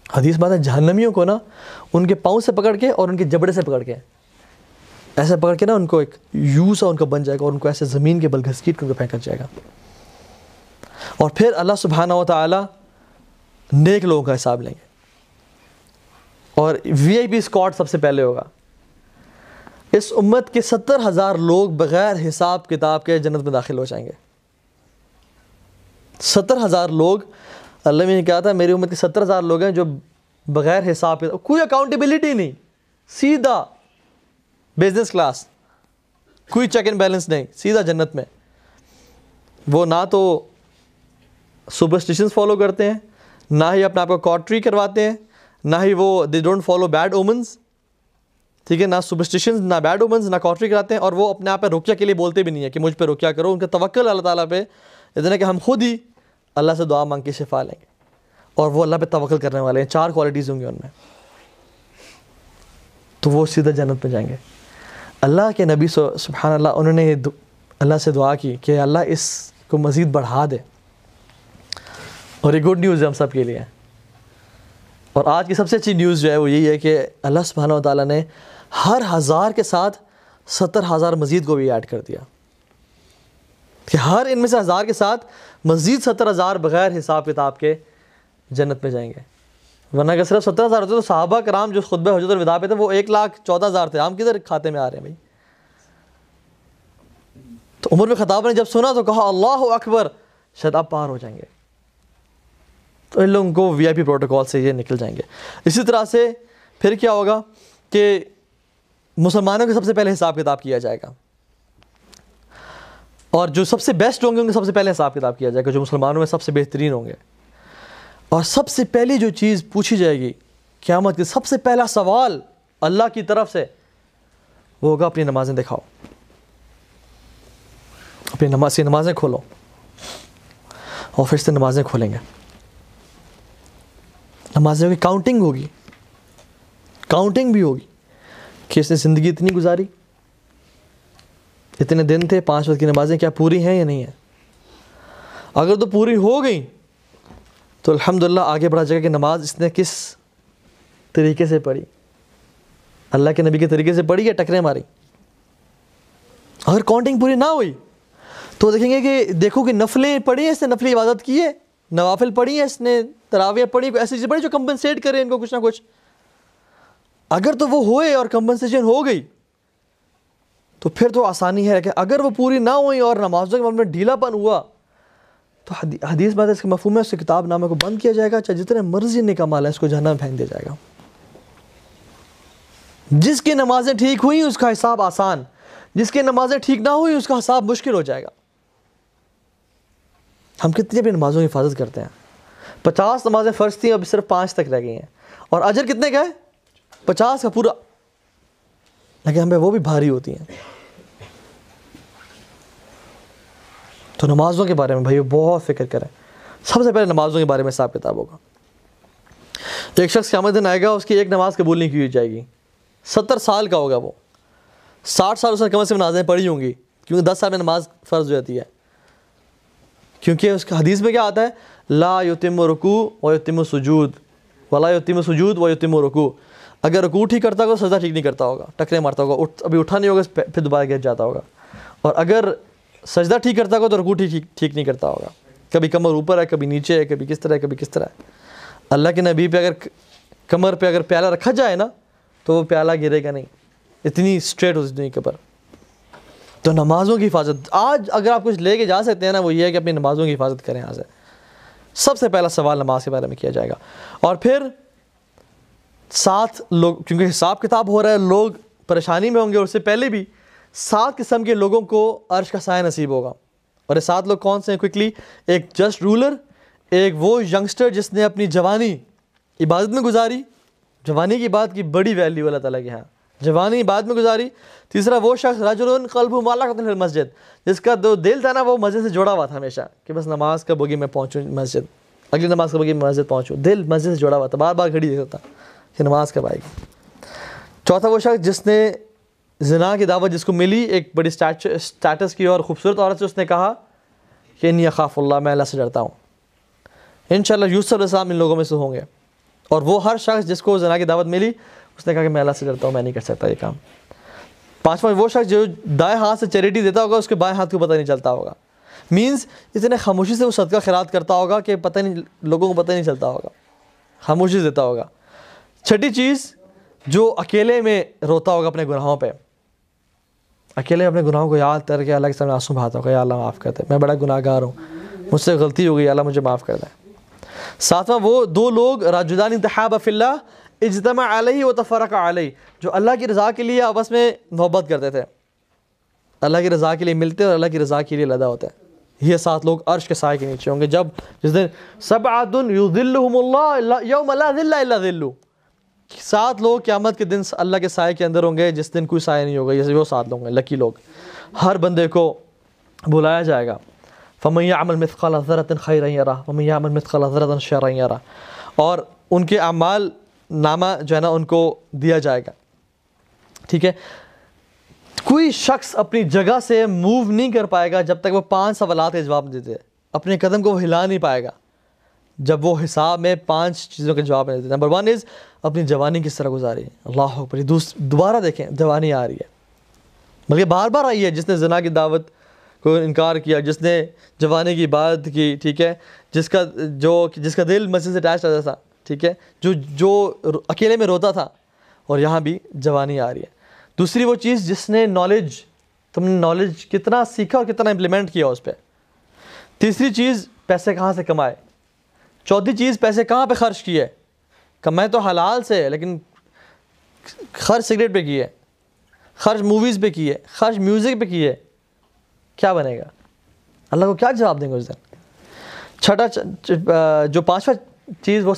حدیث بات ہے جہنمیوں کو نا ان کے پاؤں سے پکڑ کے اور ان کے جبڑے سے پکڑ کے ایسے پکڑ کے نا ان کو ایک یوں سا ان کا بن جائے گا, اور ان کو ایسے زمین کے بل گھسیٹ کے ان کو پھینکا جائے گا. اور پھر اللہ سبحانہ و تعالی نیک لوگوں کا حساب لیں گے, اور وی آئی پی اسکواڈ سب سے پہلے ہوگا. اس امت کے 70,000 لوگ بغیر حساب کتاب کے جنت میں داخل ہو جائیں گے. 70,000 لوگ, اللہ نے کہا تھا میری امت کے 70,000 لوگ ہیں جو بغیر حساب کے, کوئی اکاؤنٹیبلٹی نہیں, سیدھا بزنس کلاس, کوئی چیک اینڈ بیلنس نہیں, سیدھا جنت میں. وہ نہ تو سپرسٹیشنز فالو کرتے ہیں, نہ ہی اپنے آپ کو کاٹری کرواتے ہیں, نہ ہی وہ دے ڈونٹ فالو بیڈ اومنز, ٹھیک ہے, نہ سپرسٹیشنز نہ بیڈ اومنز نہ کاٹری کراتے ہیں. اور وہ اپنے آپ پہ رقیہ کے لیے بولتے بھی نہیں ہے کہ مجھ پہ رقیہ کرو. ان کا توکل اللہ تعالیٰ پہ اتنا کہ ہم خود ہی اللہ سے دعا مانگ کے شفا لیں گے, اور وہ اللہ پہ توکل کرنے والے ہیں. 4 کوالٹیز ہوں گی ان میں, تو وہ سیدھا جنت میں جائیں گے. اللہ کے نبی سبحان اللہ انہوں نے اللہ سے دعا کی کہ اللہ اس کو مزید بڑھا دے, اور یہ گڈ نیوز ہے ہم سب کے لیے. اور آج کی سب سے اچھی نیوز جو ہے وہ یہی ہے کہ اللہ سبحانہ و تعالیٰ نے ہر 1000 کے ساتھ 70,000 مزید کو بھی ایڈ کر دیا, کہ ہر ان میں سے 1000 کے ساتھ مزید 70,000 بغیر حساب کتاب کے جنت میں جائیں گے. ورنہ اگر صرف 70,000 ہوتے تو صحابہ کرام جو خطبہ حجت الوداع پہ تھے وہ 1,14,000 تھے. ہم کدھر کھاتے میں آ رہے ہیں بھائی. تو عمر بن خطاب نے جب سنا تو کہا اللہ اکبر, شاید آپ پار ہو جائیں گے. تو ان لوگوں کو وی آئی پی پروٹوکول سے یہ نکل جائیں گے. اسی طرح سے پھر کیا ہوگا کہ مسلمانوں کے سب سے پہلے حساب کتاب کیا جائے گا، اور جو سب سے بیسٹ ہوں گے ان کے سب سے پہلے حساب کتاب کیا جائے گا، جو مسلمانوں میں سب سے بہترین ہوں گے. اور سب سے پہلی جو چیز پوچھی جائے گی قیامت کے سب سے پہلا سوال اللہ کی طرف سے وہ ہوگا اپنی نمازیں دکھاؤ، اپنی نمازیں کھولو. اور پھر سے نمازیں کھولیں گے، نمازوں کی کاؤنٹنگ ہوگی، کاؤنٹنگ بھی ہوگی کہ اس نے زندگی اتنی گزاری، اتنے دن تھے، 5 وقت کی نمازیں کیا پوری ہیں یا نہیں ہیں. اگر تو پوری ہو گئیں تو الحمدللہ آگے بڑھا جائے گا کہ نماز اس نے کس طریقے سے پڑھی، اللہ کے نبی کے طریقے سے پڑھی یا ٹکریں ماری. اگر کاؤنٹنگ پوری نہ ہوئی تو دیکھیں گے کہ دیکھو کہ نفلیں پڑھی ہیں اس نے، نفلی عبادت کی ہے، نوافل پڑھی ہیں اس نے، تراویح پڑھی، ایسی چیزیں پڑھی جو کمپنسیٹ کرے ان کو کچھ نہ کچھ. اگر تو وہ ہوئے اور کمپنسیشن ہو گئی تو پھر تو آسانی ہے. لیکن اگر وہ پوری نہ ہوئی اور نمازوں کے معاملے میں ڈھیلا پن ہوا تو حدیث میں اس کے مفہوم ہے اس کے کتاب نامے کو بند کیا جائے گا، چاہے جتنے مرضی نیک اعمال ہے اس کو جہنم میں پھینک دیا جائے گا. جس کی نمازیں ٹھیک ہوئیں اس کا حساب آسان، جس کی نمازیں ٹھیک نہ ہوئی اس کا حساب مشکل ہو جائے گا. ہم کتنی اپنی نمازوں کی حفاظت کرتے ہیں؟ 50 نمازیں فرض تھیں اب صرف 5 تک رہ گئی ہیں، اور اجر کتنے کا ہے؟ 50 کا پورا. لیکن ہمیں وہ بھی بھاری ہوتی ہیں. تو نمازوں کے بارے میں بھائی بہت فکر کریں. سب سے پہلے نمازوں کے بارے میں حساب کتاب ہوگا. ایک شخص قیامت دن آئے گا اس کی ایک نماز قبول نہیں کی جائے گی، 70 سال کا ہوگا وہ، 60 سال اس نے کم از کم نمازیں پڑھی ہوں گی، کیونکہ 10 سال میں نماز فرض ہو جاتی ہے. کیونکہ اس کا حدیث میں کیا آتا ہے؟ لا یتم رکوع و یتم سجود ولا یتم سجود و یتم رکوع. اگر رکوع ٹھیک کرتا ہوگا سجدہ ٹھیک نہیں کرتا ہوگا، ٹکرے مارتا ہوگا، ابھی اٹھا نہیں ہوگا پھر دوبارہ گر جاتا ہوگا. اور اگر سجدہ ٹھیک کرتا ہوگا تو رکوع ٹھیک نہیں کرتا ہوگا، کبھی کمر اوپر ہے، کبھی نیچے ہے، کبھی کس طرح ہے، کبھی کس طرح ہے. اللہ کے نبی پہ اگر کمر پہ اگر پیالہ رکھا جائے نا تو وہ پیالہ گرے گا نہیں، اتنی اسٹریٹ ہوتی ہے کمر. تو نمازوں کی حفاظت آج اگر آپ کچھ لے کے جا سکتے ہیں نا وہ یہ ہے کہ اپنی نمازوں کی حفاظت کریں. یہاں سے سب سے پہلا سوال نماز کے بارے میں کیا جائے گا. اور پھر ساتھ لوگ، کیونکہ حساب کتاب ہو رہا ہے، لوگ پریشانی میں ہوں گے، اور اس سے پہلے بھی 7 قسم کے لوگوں کو عرش کا سایہ نصیب ہوگا. اور یہ 7 لوگ کون سے ہیں؟ کوئکلی، ایک جسٹ رولر، ایک وہ ینگسٹر جس نے اپنی جوانی عبادت میں گزاری، جوانی کی بات کی بڑی ویلیو اللہ تعالیٰ کے ہاں، جوانی عبادت میں گزاری. تیسرا وہ شخص رجل قلبہ معلق فی المسجد، جس کا جو دل تھا نا وہ مسجد سے جڑا ہوا تھا ہمیشہ، کہ بس نماز کب ہوگی میں پہنچوں مسجد، اگلی نماز کب ہوگی میں مسجد پہنچوں. دل مسجد سے جڑا ہوا تھا، بار بار گھڑی دیکھتا تھا کہ نماز کب آئے گی. چوتھا وہ شخص جس نے زنا کی دعوت جس کو ملی، ایک بڑی اسٹیٹس کی اور خوبصورت عورت سے، اس نے کہا کہ انی اخاف اللہ، میں اللہ سے ڈرتا ہوں. انشاءاللہ یوسف علیہ السلام ان لوگوں میں سے ہوں گے. اور وہ ہر شخص جس کو زنا کی دعوت ملی اس نے کہا کہ میں اللہ سے ڈرتا ہوں، میں نہیں کر سکتا یہ کام. پانچواں وہ شخص جو دائیں ہاتھ سے چیریٹی دیتا ہوگا اس کے بائیں ہاتھ کو پتہ نہیں چلتا ہوگا. مینز اتنے خاموشی سے وہ صدقہ خیرات کرتا ہوگا کہ پتہ نہیں، لوگوں کو پتہ نہیں چلتا ہوگا، خاموشی سے دیتا ہوگا. چھٹی چیز، جو اکیلے میں روتا ہوگا اپنے گناہوں پہ، اکیلے اپنے گناہوں کو یاد کر کے اللہ کے سامنے آنسو بہاتا ہوگا، یا اللہ معاف کر دے، میں بڑا گناہ گار ہوں، مجھ سے غلطی ہو گئی، اللہ مجھے معاف کر دے. ساتواں وہ 2 لوگ رجلان تحابا فی اللہ اجتمع علیہ وتفرق علیہ، جو اللہ کی رضا کے لیے آپس میں محبت کرتے تھے، اللہ کی رضا کے لیے ملتے اور اللہ کی رضا کے لیے علیحدہ ہوتے ہیں. یہ 7 لوگ عرش کے سائے کے نیچے ہوں گے جس دن 7 یظلہم اللہ یوم لا ظل الا ظلہ. 7 لوگ قیامت کے دن اللہ کے سائے کے اندر ہوں گے جس دن کوئی سایہ نہیں ہوگا. جیسے وہ 7 لوگ ہیں لکی لوگ. ہر بندے کو بلایا جائے گا، فمن یعمل مثقال ذرۃ خیرا یرہ ومن یعمل مثقال ذرۃ شرا یرہ، اور ان کے اعمال نامہ جو ہے نا ان کو دیا جائے گا. ٹھیک ہے، کوئی شخص اپنی جگہ سے موو نہیں کر پائے گا جب تک وہ 5 سوالات کے جواب دیتے. اپنے قدم کو وہ ہلا نہیں پائے گا جب وہ حساب میں 5 چیزوں کے جواب نہیں دیتے. نمبر 1 از اپنی جوانی کس طرح گزاری. اللہ اکبر، دوبارہ دیکھیں جوانی آ رہی ہے، بلکہ بار بار آئی ہے. جس نے زنا کی دعوت کو انکار کیا، جس نے جوانی کی عبادت کی، ٹھیک ہے، جس کا دل مسجد سے اٹیچ رہتا تھا، ٹھیک ہے، جو اکیلے میں روتا تھا، اور یہاں بھی جوانی آ رہی ہے. دوسری وہ چیز جس نے تم نے نالج کتنا سیکھا اور کتنا امپلیمنٹ کیا اس پہ. تیسری چیز پیسے کہاں سے کمائے. چوتھی چیز پیسے کہاں پہ خرچ کیے. کمائے تو حلال سے لیکن خرچ سگریٹ پہ کی ہے, خرچ موویز پہ کی ہے, خرچ میوزک پہ کی ہے, کیا بنے گا؟ اللہ کو کیا جواب دیں گے اس دن؟ چھٹا جو پانچواں چیز وہ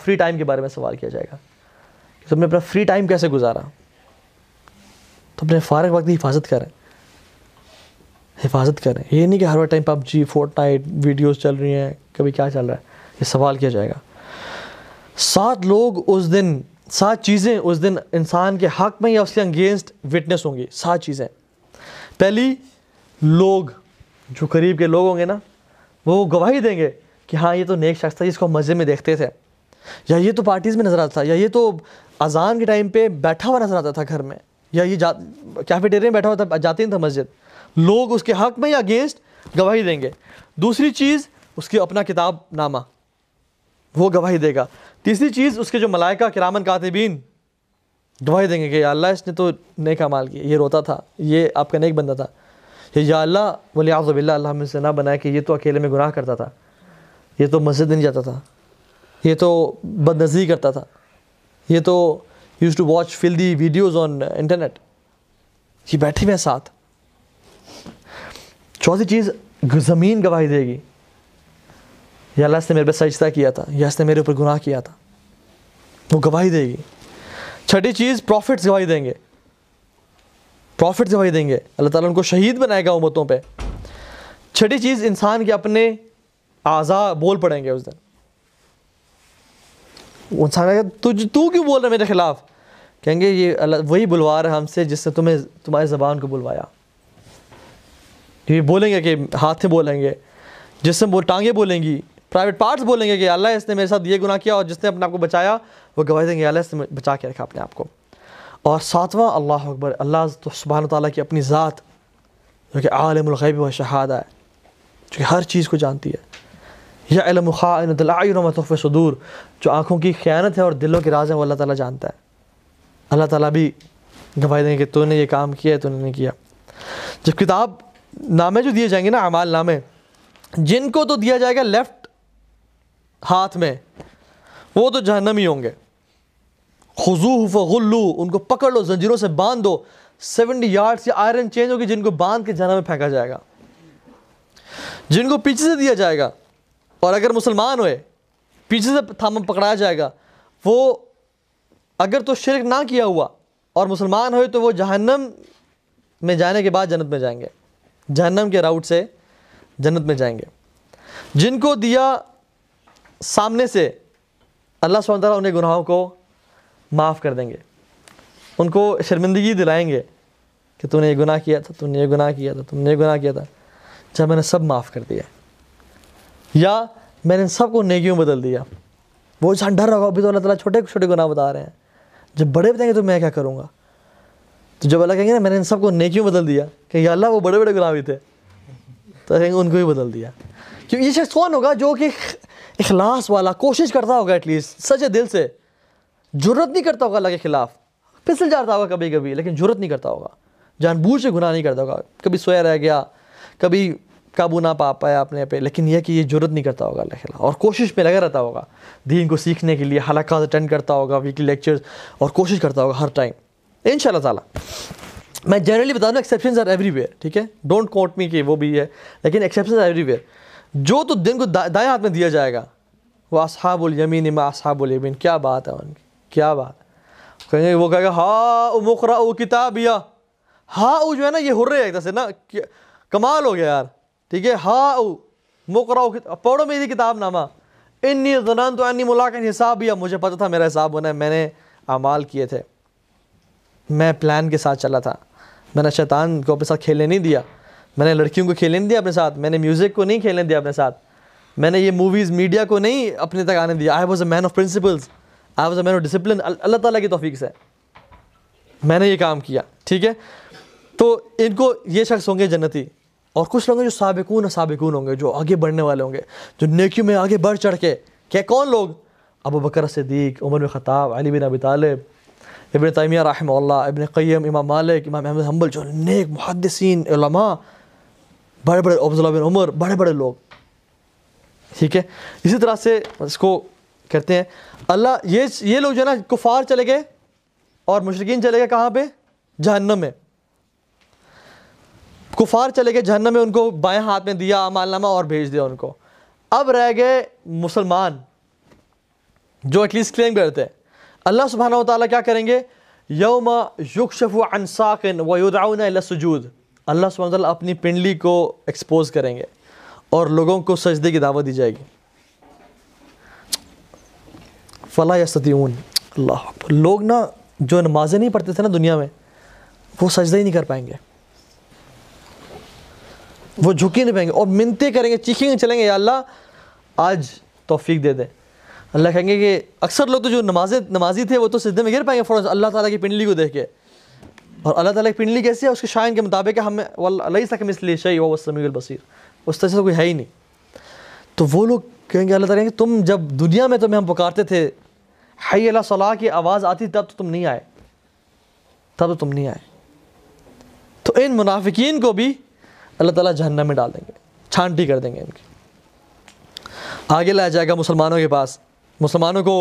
فری ٹائم کے بارے میں سوال کیا جائے گا کہ تم نے اپنا فری ٹائم کیسے گزارا. تو اپنے فارغ وقت کی حفاظت کریں, حفاظت کریں. یہ نہیں کہ ہر وقت ٹائم پب جی, فورٹ نائٹ ویڈیوز چل رہی ہیں, کبھی کیا چل رہا ہے, یہ سوال کیا جائے گا. 7 لوگ اس دن, 7 چیزیں اس دن انسان کے حق میں یا اس کے اگینسٹ وٹنس ہوں گی. 7 چیزیں. پہلی, لوگ جو قریب کے لوگ ہوں گے نا, وہ گواہی دیں گے کہ ہاں یہ تو نیک شخص تھا جس کو ہم مسجد میں دیکھتے تھے, یا یہ تو پارٹیز میں نظر آتا تھا, یا یہ تو اذان کے ٹائم پہ بیٹھا ہوا نظر آتا تھا گھر میں, یا یہ کیفیٹیریا میں بیٹھا ہوا تھا, جاتے نہیں تھا مسجد. لوگ اس کے حق میں یا اگینسٹ گواہی دیں گے. دوسری چیز, اس کی اپنا کتاب نامہ, وہ گواہی دے گا. تیسری چیز, اس کے جو ملائکہ کرامن کاتبین گواہی دیں گے کہ یا اللہ اس نے تو نیک اعمال کیے, یہ روتا تھا, یہ آپ کا نیک بندہ تھا. یا اللہ ولیعوذ باللہ, اللہ ہمیں سے نہ بنائے کہ یہ تو اکیلے میں گناہ کرتا تھا, یہ تو مسجد نہیں جاتا تھا, یہ تو بد نظری کرتا تھا, یہ تو used to watch filthy videos on internet, یہ بیٹھے ہوئے ساتھ. چوتھی چیز, زمین گواہی دے گی, یا اللہ اس نے میرے پہ سجدہ کیا تھا, یا اس نے میرے اوپر گناہ کیا تھا, وہ گواہی دے گی. چھٹی چیز, پروفٹس گواہی دیں گے, پروفٹس گواہی دیں گے, اللہ تعالیٰ ان کو شہید بنائے گا امتوں پہ. چھٹی چیز, انسان کے اپنے اعضاء بول پڑیں گے اس دن. وہ انسان کہے گا تو کیوں بول رہا ہے میرے خلاف؟ کہیں گے یہ اللہ وہی بلوا رہا ہے ہم سے جس نے تمہاری زبان کو بلوایا. یہ بولیں گے کہ ہاتھ بولیں گے, جسم ٹانگیں بولیں گی, پرائیویٹ پارٹس بولیں گے کہ اللہ اس نے میرے ساتھ یہ گناہ کیا, اور جس نے اپنے آپ کو بچایا وہ گواہی دیں گے اللہ اس نے بچا کے رکھا اپنے آپ کو. اور ساتواں, اللہ اکبر, اللہ سبحانہ تعالیٰ کی اپنی ذات جو کہ عالم الغیب و شہادہ ہے, جو کہ ہر چیز کو جانتی ہے. یعلم خائنۃ الاعین وما تخفی الصدور, جو آنکھوں کی خیانت ہے اور دلوں کے راز ہیں وہ اللہ تعالیٰ جانتا ہے. اللہ تعالیٰ بھی گواہی دیں گے کہ تو نے یہ کام کیا ہے, تو نے نہیں کیا. جب کتاب نامے جو دیے جائیں گے نا, اعمال نامے, جن کو تو دیا جائے گا لیفٹ ہاتھ میں, وہ تو جہنمی ہوں گے. خذوہ فغلوا, ان کو پکڑ لو, زنجیروں سے باندھ دو. 70 یارڈز یا آئرن چینج ہوگی جن کو باندھ کے جہنم میں پھینکا جائے گا. جن کو پیچھے سے دیا جائے گا, اور اگر مسلمان ہوئے پیچھے سے تھاما پکڑایا جائے گا, وہ اگر تو شرک نہ کیا ہوا اور مسلمان ہوئے تو وہ جہنم میں جانے کے بعد جنت میں جائیں گے, جہنم کے راؤٹ سے جنت میں جائیں گے. جن کو دیا سامنے سے, اللہ سبحانہ وتعالیٰ انہیں گناہوں کو معاف کر دیں گے, ان کو شرمندگی دلائیں گے کہ تو نے یہ گناہ کیا تھا, تو نے یہ گناہ کیا تھا, تم نے یہ گناہ کیا تھا, جب میں نے سب معاف کر دیا, یا میں نے ان سب کو نیکیوں بدل دیا. وہ انسان ڈر رہا ہوگا, ابھی تو اللہ تعالیٰ چھوٹے چھوٹے گناہ بتا رہے ہیں, جب بڑے بتائیں گے تو میں کیا کروں گا. تو جب اللہ کہیں گے نا میں نے ان سب کو نیکیوں بدل دیا, کہ یا اللہ وہ بڑے بڑے گناہ بھی تھے, تو کہیں گے ان کو بھی بدل دیا. کیونکہ یہ شخص کون ہوگا جو کہ اخلاص والا, کوشش کرتا ہوگا, ایٹ لیسٹ سچے دل سے, جرت نہیں کرتا ہوگا اللہ کے خلاف, پھسل جاتا ہوگا کبھی کبھی لیکن جرت نہیں کرتا ہوگا, جان بوجھ سے گناہ نہیں کرتا ہوگا, کبھی سویا رہ گیا, کبھی قابو نہ پا پایا اپنے پہ, لیکن یہ کہ یہ جرت نہیں کرتا ہوگا اللہ کے خلاف, اور کوشش پہ لگا رہتا ہوگا دین کو سیکھنے کے لیے, حلقات اٹینڈ کرتا ہوگا, ویکلی لیکچرز, اور کوشش کرتا ہوگا ہر ٹائم ان شاء اللہ تعالیٰ. میں جنرلی بتا دوں ایکسیپشنز آر ایوری ویئر, ٹھیک ہے, ڈونٹ کوٹ می کہ وہ بھی ہے, لیکن ایکسیپشنز آر ایوری ویئر. جو تو دن کو دائیں ہاتھ میں دیا جائے گا, وہ اصحاب الیمین ما اصحاب الیمین, کیا بات ہے ان کی, کیا بات ہے. کہیں گے, وہ کہے گا ہا اقرؤ کتابیہ, ہا او جو ہے نا یہ ہر رہے ایک طرح سے نا, کمال ہو گیا یار, ٹھیک ہے, ہا او مقرؤ, پڑھو میری کتاب نامہ, انی ظننت انی ملاق حسابیہ, مجھے پتہ تھا میرا حساب ہونا ہے, میں نے اعمال کیے تھے, میں پلان کے ساتھ چلا تھا, میں نے شیطان کو اپنے ساتھ کھیلنے نہیں دیا, میں نے لڑکیوں کو کھیلنے نہیں دیا اپنے ساتھ, میں نے میوزک کو نہیں کھیلنے دیا اپنے ساتھ, میں نے یہ موویز میڈیا کو نہیں اپنے تک آنے دیا. I was a man of principles, I was a man of discipline, اللہ تعالیٰ کی توفیق سے میں نے یہ کام کیا, ٹھیک ہے. تو ان کو یہ شخص ہوں گے جنتی. اور کچھ لوگ ہیں جو سابقون ہوں گے, جو آگے بڑھنے والے ہوں گے, جو نیکیوں میں آگے بڑھ چڑھ کے, کہ کون لوگ؟ ابو بکر صدیق, عمر بن خطاب, علی بن ابی طالب, ابن تیمیہ رحمہ اللہ, ابن قیم, امام مالک, امام احمد حنبل, جو نیک محدثین علماء, بڑے بڑے, عبداللہ بن عمر, بڑے بڑے لوگ, ٹھیک ہے. اسی طرح سے اس کو کرتے ہیں اللہ, یہ لوگ جو ہے نا کفار چلے گئے اور مشرکین چلے گئے کہاں پہ؟ جہنم میں. کفار چلے گئے جہنم میں, ان کو بائیں ہاتھ میں دیا اعمال نامہ اور بھیج دیا ان کو. اب رہ گئے مسلمان جو ایٹ لیسٹ کلیم کرتے ہیں. اللہ سبحانہ و تعالیٰ کیا کریں گے؟ یوم یکشف عن ساق ویدعون الی السجود. اللہ سبحانہ و تعالیٰ اپنی پنڈلی کو ایکسپوز کریں گے اور لوگوں کو سجدے کی دعوت دی جائے گی. فلا یستطیعون. اللہ اکبر. لوگ نا جو نمازیں نہیں پڑھتے تھے نا دنیا میں, وہ سجدہ ہی نہیں کر پائیں گے, وہ جھکے نہیں پائیں گے اور منتیں کریں گے, چیخیں گے, چلیں گے یا اللہ آج توفیق دے دے. اللہ کہیں گے کہ اکثر لوگ تو جو نمازی تھے وہ تو سجدے میں گر پائیں گے فوراً اللہ تعالیٰ کی پنڈلی کو دیکھ کے. اور اللہ تعالیٰ کی پنڈلی کیسی ہے؟ اس کے شائن کے مطابق ہے, ہمیں لیس کمثلہ شیء وہو السمیع البصیر, اس طرح سے کوئی ہے ہی نہیں. تو وہ لوگ کہیں گے اللہ تعالیٰ کہ تم جب دنیا میں تمہیں ہم پکارتے تھے حی علی الصلاۃ کی آواز آتی تب تو تم نہیں آئے, تب تو تم نہیں آئے. تو ان منافقین کو بھی اللہ تعالیٰ جہنم میں ڈال دیں گے, چھانٹی کر دیں گے ان کی. آگے لایا جائے گا مسلمانوں کے پاس, مسلمانوں کو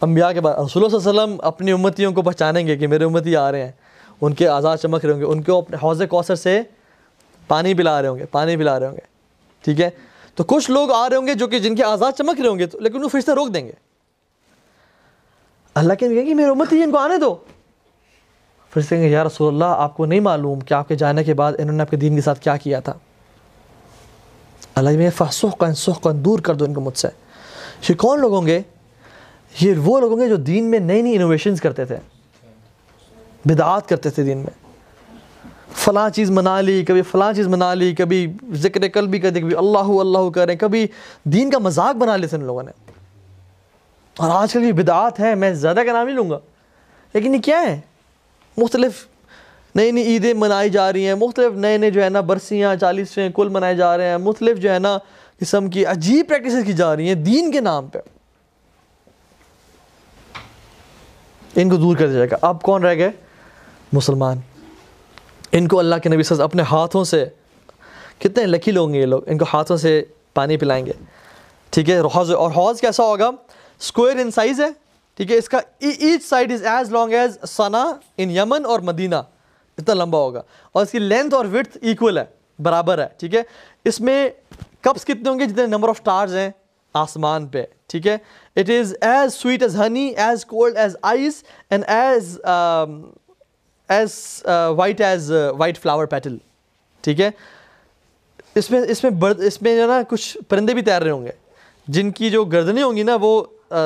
انبیاء کے پاس. رسول اللہ صلی اللہ علیہ وسلم اپنی امتیوں کو پہچانیں گے کہ میرے امتی آ رہے ہیں, ان کے اعضاء چمک رہے ہوں گے, ان کو اپنے حوض کوثر سے پانی پلا رہے ہوں گے, ٹھیک ہے. تو کچھ لوگ آ رہے ہوں گے جو کہ جن کے اعضاء چمک رہے ہوں گے, لیکن وہ فرشتے روک دیں گے. اللہ کہیں گے کہ میرے امتی ان کو آنے دو. فرشتے کہیں گے یا رسول اللہ آپ کو نہیں معلوم کہ آپ کے جانے کے بعد انہوں نے آپ کے دین کے ساتھ کیا کیا تھا. اللہ میں فسحقا سحقا, دور کر دو ان کو مجھ سے. یہ کون لوگ ہوں گے؟ یہ وہ لوگ ہوں گے جو دین میں نئی نئی انوویشنز کرتے تھے, بدعات کرتے تھے دین میں. فلاں چیز منا لی, کبھی فلاں چیز منا لی, کبھی ذکر قلبی کر دیں, کبھی اللہ اللہ کریں, کبھی دین کا مذاق بنا لیتے ان لوگوں نے. اور آج کل یہ بدعات ہیں, میں زیادہ کا نام نہیں لوں گا, لیکن یہ کیا ہے؟ مختلف نئی نئی عیدیں منائی جا رہی ہیں, مختلف نئے نئے جو ہے نا برسیاں 40ویں کل منائے جا رہے ہیں, مختلف جو ہے نا قسم کی عجیب پریکٹسز کی جا رہی ہیں دین کے نام پہ. ان کو دور کر دیا جائے گا. اب کون رہ گئے؟ مسلمان. ان کو اللہ کے نبی صلی اللہ علیہ وسلم اپنے ہاتھوں سے, کتنے لکی لوگ ہیں یہ لوگ, ان کو ہاتھوں سے پانی پلائیں گے, ٹھیک ہے. اور حوض کیسا ہوگا؟ اسکوائر ان سائز ہے, ٹھیک ہے. اس کا each side is as long as سنا ان یمن اور مدینہ, اتنا لمبا ہوگا. اور اس کی لینتھ اور وڈتھ ایکول ہے, برابر ہے, ٹھیک ہے. اس میں کپس کتنے ہوں گے؟ جتنے نمبر آف سٹارز ہیں آسمان پہ, ٹھیک ہے. It is as sweet as honey, as cold as ice, and as white flower petal, ٹھیک ہے. اس میں جو ہے نا کچھ پرندے بھی تیر رہے ہوں گے جن کی جو گردنیں ہوں گی نا وہ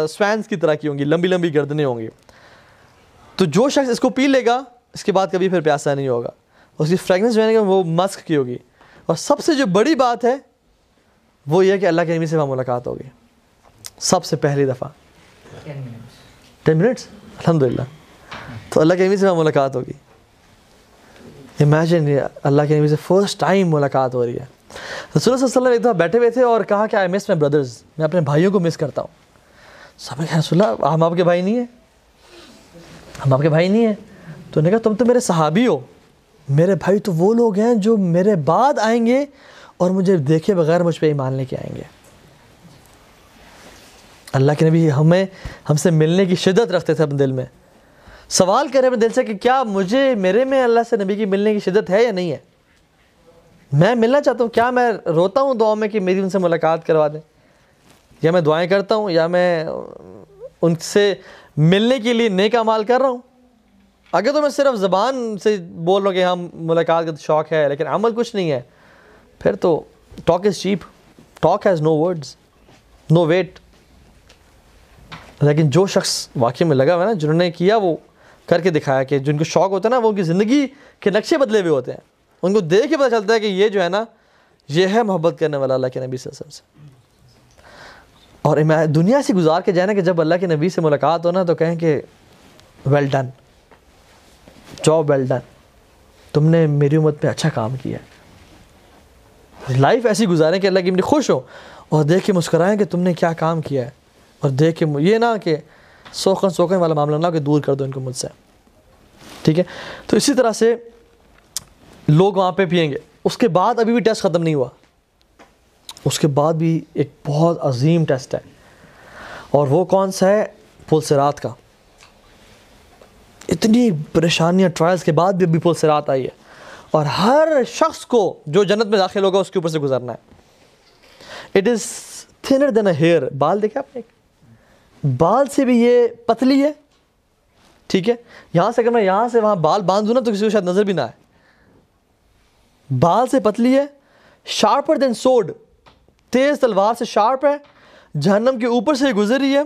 سوینس کی طرح کی ہوں گی, لمبی لمبی گردنیں ہوں گی. تو جو شخص اس کو پی لے گا اس کے بعد کبھی پھر پیاسا نہیں ہوگا. اس کی فریگنس جو ہے نا وہ مسک کی ہوگی. اور سب سے جو بڑی بات ہے وہ یہ کہ اللہ کے نبی سے وہاں ملاقات ہوگی سب سے پہلی دفعہ. 10 منٹس الحمدللہ. تو اللہ کے نبی سے وہاں ملاقات ہوگی. امیجن, اللہ کے نبی سے فرسٹ ٹائم ملاقات ہو رہی ہے. رسول اللہ صلی اللہ علیہ وسلم ایک دفعہ بیٹھے ہوئے تھے اور کہا کہ آئی مس مائی بردرز, میں اپنے بھائیوں کو مس کرتا ہوں. سب نے کہا رسول اللہ ہم آپ کے بھائی نہیں ہیں, ہم آپ کے بھائی نہیں ہیں. تو نے کہا تم تو میرے صحابی ہو, میرے بھائی تو وہ لوگ ہیں جو میرے بعد آئیں گے اور مجھے دیکھے بغیر مجھ پہ ایمان لے کے آئیں گے. اللہ کے نبی ہم سے ملنے کی شدت رکھتے تھے اپنے دل میں. سوال کرے اپنے دل سے کہ کیا میرے میں اللہ سے نبی کی ملنے کی شدت ہے یا نہیں ہے. میں ملنا چاہتا ہوں, کیا میں روتا ہوں دعاؤں میں کہ میری ان سے ملاقات کروا دیں, یا میں دعائیں کرتا ہوں, یا میں ان سے ملنے کے لیے نیک اعمال کر رہا ہوں. اگر تو میں صرف زبان سے بول رہا ہوں کہ ہم ملاقات کا شوق ہے لیکن عمل کچھ نہیں ہے, پھر تو talk is cheap, talk has no words, no weight. لیکن جو شخص واقعی میں لگا ہوا ہے نا, جنہوں نے کیا وہ کر کے دکھایا, کہ جن کو شوق ہوتا ہے نا وہ ان کی زندگی کے نقشے بدلے ہوئے ہوتے ہیں. ان کو دیکھ کے پتہ چلتا ہے کہ یہ جو ہے نا یہ ہے محبت کرنے والا اللہ کے نبی صلی اللہ علیہ وسلم سے. اور دنیا سے گزار کے جانا کہ جب اللہ کے نبی سے ملاقات ہو نا تو کہیں کہ well done, job well done, تم نے میری امت پہ اچھا کام کیا. لائف ایسی گزاریں کہ اللہ کی امت خوش ہو اور دیکھ کے مسکرائیں کہ تم نے کیا کام کیا ہے, اور دیکھ کے یہ نہ کہ سوکن والا معاملہ نہ کہ دور کر دو ان کو مجھ سے, ٹھیک ہے. تو اسی طرح سے لوگ وہاں پہ پئیں گے. اس کے بعد ابھی بھی ٹیسٹ ختم نہیں ہوا, اس کے بعد بھی ایک بہت عظیم ٹیسٹ ہے, اور وہ کون سا ہے؟ پل صراط کا. اتنی پریشانیاں ٹرائلز کے بعد بھی پل صراط آئی ہے، اور ہر شخص کو جو جنت میں داخل ہوگا اس کے اوپر سے گزرنا ہے. It is thinner than a hair. بال دیکھا آپ نے؟ بال سے بھی یہ پتلی ہے. ٹھیک ہے، یہاں سے اگر میں یہاں سے وہاں بال باندھ دوں نا تو کسی کو شاید نظر بھی نہ آئے. بال سے پتلی ہے. شارپر دین سوڈ، تیز تلوار سے شارپ ہے. جہنم کے اوپر سے گزر رہی ہے.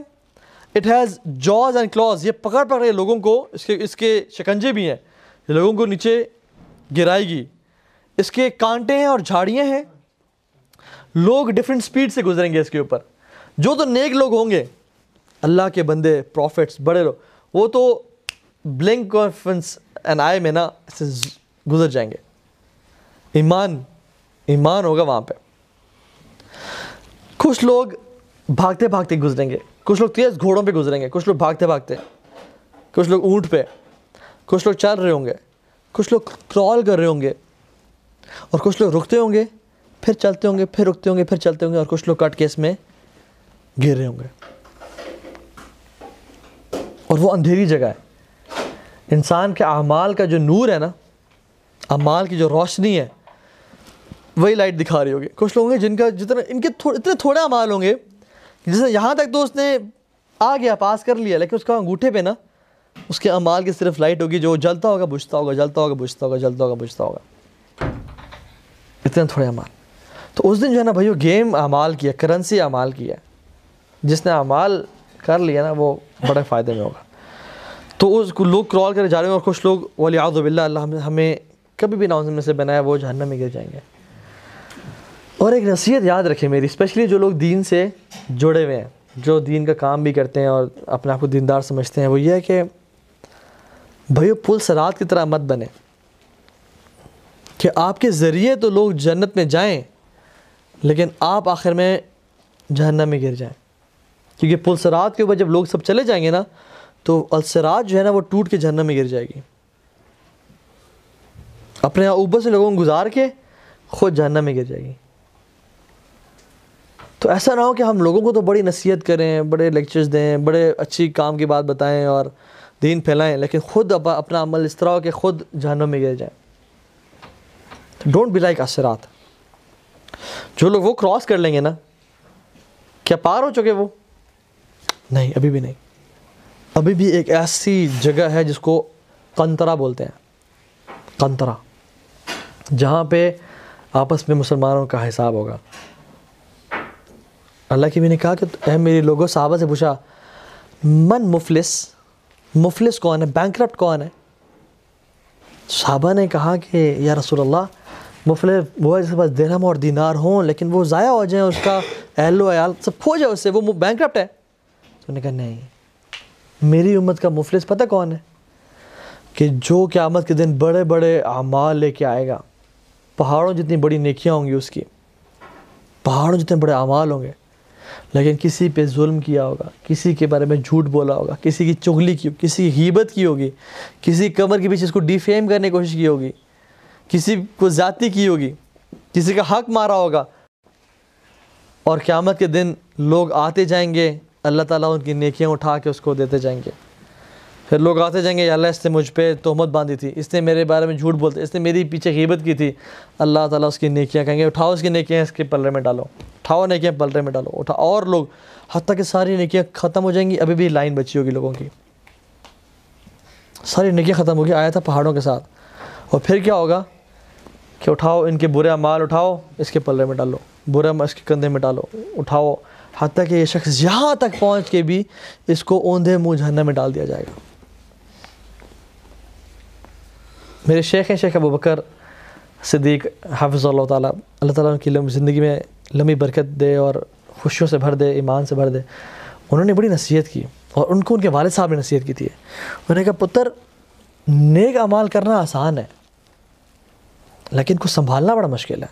It has jaws and claws, یہ پکڑ رہی ہے لوگوں کو. اس کے شکنجے بھی ہیں، یہ لوگوں کو نیچے گرائے گی. اس کے کانٹے ہیں اور جھاڑیاں ہیں. لوگ ڈفرینٹ سپیڈ سے گزریں گے اس کے اوپر. جو تو نیک لوگ ہوں گے، اللہ کے بندے، پروفٹس، بڑے لوگ، وہ تو بلنک آف این آئی میں نا سے گزر جائیں گے. ایمان ہوگا وہاں پہ. کچھ لوگ بھاگتے بھاگتے گزریں گے، کچھ لوگ تیز گھوڑوں پہ گزریں گے، کچھ لوگ بھاگتے بھاگتے، کچھ لوگ اونٹ پہ، کچھ لوگ چل رہے ہوں گے، کچھ لوگ کرال کر رہے ہوں گے، اور کچھ لوگ رکتے ہوں گے، پھر چلتے ہوں گے، پھر رکتے ہوں گے، پھر چلتے ہوں گے، اور کچھ لوگ کٹ کے اس میں گر رہے ہوں گے. اور وہ اندھیری جگہ ہے. انسان کے اعمال کا جو نور ہے نا، اعمال کی جو روشنی ہے، وہی لائٹ دکھا رہی ہوگی. کچھ لوگ ہوں گے جن کا ان کے اتنے تھوڑے اعمال ہوں گے، جیسے یہاں تک تو اس نے آ گیا، پاس کر لیا، لیکن اس کا انگوٹھے پہ نا اس کے اعمال کی صرف لائٹ ہوگی جو جلتا ہوگا، بجھتا ہوگا، جلتا ہوگا، بجھتا ہوگا، جلتا ہوگا، بجھتا ہوگا. اتنے تھوڑے اعمال. تو اس دن جو ہے نا بھائیو، گیم اعمال کی ہے، کرنسی اعمال کی ہے. جس نے اعمال کر لیا نا وہ بڑے فائدے میں ہوگا. تو اس کو لوگ کرال کرے جا رہے ہیں، اور کچھ لوگ ولیعوذ باللہ، اللہ ہمیں کبھی بھی نعوذ میں سے بنایا، وہ جہنم میں گر جائیں گے. اور ایک نصیحت یاد رکھیں میری، اسپیشلی جو لوگ دین سے جڑے ہوئے ہیں، جو دین کا کام بھی کرتے ہیں اور اپنے آپ کو دیندار سمجھتے ہیں، وہ یہ ہے کہ بھائیو پل صراط کی طرح مت بنے کہ آپ کے ذریعے تو لوگ جنت میں جائیں لیکن آپ آخر میں جہنم میں گر جائیں. کیونکہ پل صراط کے اوپر جب لوگ سب چلے جائیں گے نا تو الصراط جو ہے نا وہ ٹوٹ کے جہنم میں گر جائے گی. اپنے اوپر سے لوگوں کو گزار کے خود جہنم میں گر جائے گی. تو ایسا نہ ہو کہ ہم لوگوں کو تو بڑی نصیحت کریں، بڑے لیکچرز دیں، بڑے اچھی کام کی بات بتائیں اور دین پھیلائیں، لیکن خود اپنا عمل اس طرح ہو کہ خود جہنم میں گر جائیں. ڈونٹ بی لائک الصراط. جو لوگ وہ کراس کر لیں گے نا، کیا پار ہو چکے وہ؟ نہیں، ابھی بھی نہیں. ابھی بھی ایک ایسی جگہ ہے جس کو قنطرہ بولتے ہیں، قنطرہ، جہاں پہ آپس میں مسلمانوں کا حساب ہوگا. اللہ کی بھی نے کہا کہ اے میری لوگوں، صحابہ سے پوچھا من مفلس کون ہے، بینکرپٹ کون ہے؟ صحابہ نے کہا کہ یا رسول اللہ، مفلس وہ ہے جس کے پاس درہم اور دینار ہوں لیکن وہ ضائع ہو جائیں، اس کا اہل و عیال سب کھو جائے اس سے، وہ بینکرپٹ ہے. تو انہوں نے کہا نہیں، میری امت کا مفلس پتہ کون ہے؟ کہ جو قیامت کے دن بڑے بڑے اعمال لے کے آئے گا، پہاڑوں جتنی بڑی نیکیاں ہوں گی اس کی، پہاڑوں جتنے بڑے اعمال ہوں گے، لیکن کسی پہ ظلم کیا ہوگا، کسی کے بارے میں جھوٹ بولا ہوگا، کسی کی چغلی کی، کسی کی غیبت کی ہوگی، کسی کمر کے پیچھے اس کو ڈیفیم کرنے کی کوشش کی ہوگی، کسی کو زیادتی کی ہوگی، کسی کا حق مارا ہوگا. اور قیامت کے دن لوگ آتے جائیں گے، اللہ تعالیٰ ان کی نیکیاں اٹھا کے اس کو دیتے جائیں گے. پھر لوگ آتے جائیں گے، یا اللہ اس نے مجھ پہ تہمت باندھی تھی، اس نے میرے بارے میں جھوٹ بولتے، اس نے میری پیچھے غیبت کی تھی. اللہ تعالیٰ اس کی نیکیاں کہیں گے اٹھاؤ، اس کی نیکیاں اس کے پلڑے میں ڈالو، اٹھاؤ نیکیاں پلڑے میں ڈالو، اٹھا. اور لوگ حتیٰ کہ ساری نیکیاں ختم ہو جائیں گی، ابھی بھی لائن بچی ہوگی لوگوں کی، ساری نیکیاں ختم ہوگی. آیا تھا پہاڑوں کے ساتھ. اور پھر کیا ہوگا کہ اٹھاؤ ان کے برے اعمال، اٹھاؤ اس کے پلڑے میں ڈالو، برے اعمال اس کے کندھے میں ڈالو، اٹھاؤ، حتیٰ کہ یہ شخص یہاں تک پہنچ کے بھی اس کو اوندھے منہ جہنم میں ڈال دیا جائے گا. میرے شیخ ہیں شیخ ابو بکر صدیق حافظ اللہ تعالیٰ، اللہ تعالیٰ ان کی زندگی میں لمبی برکت دے اور خوشیوں سے بھر دے، ایمان سے بھر دے. انہوں نے بڑی نصیحت کی، اور ان کو ان کے والد صاحب نے نصیحت کی تھی. انہوں نے کہا پتر، نیک اعمال کرنا آسان ہے لیکن کچھ سنبھالنا بڑا مشکل ہے.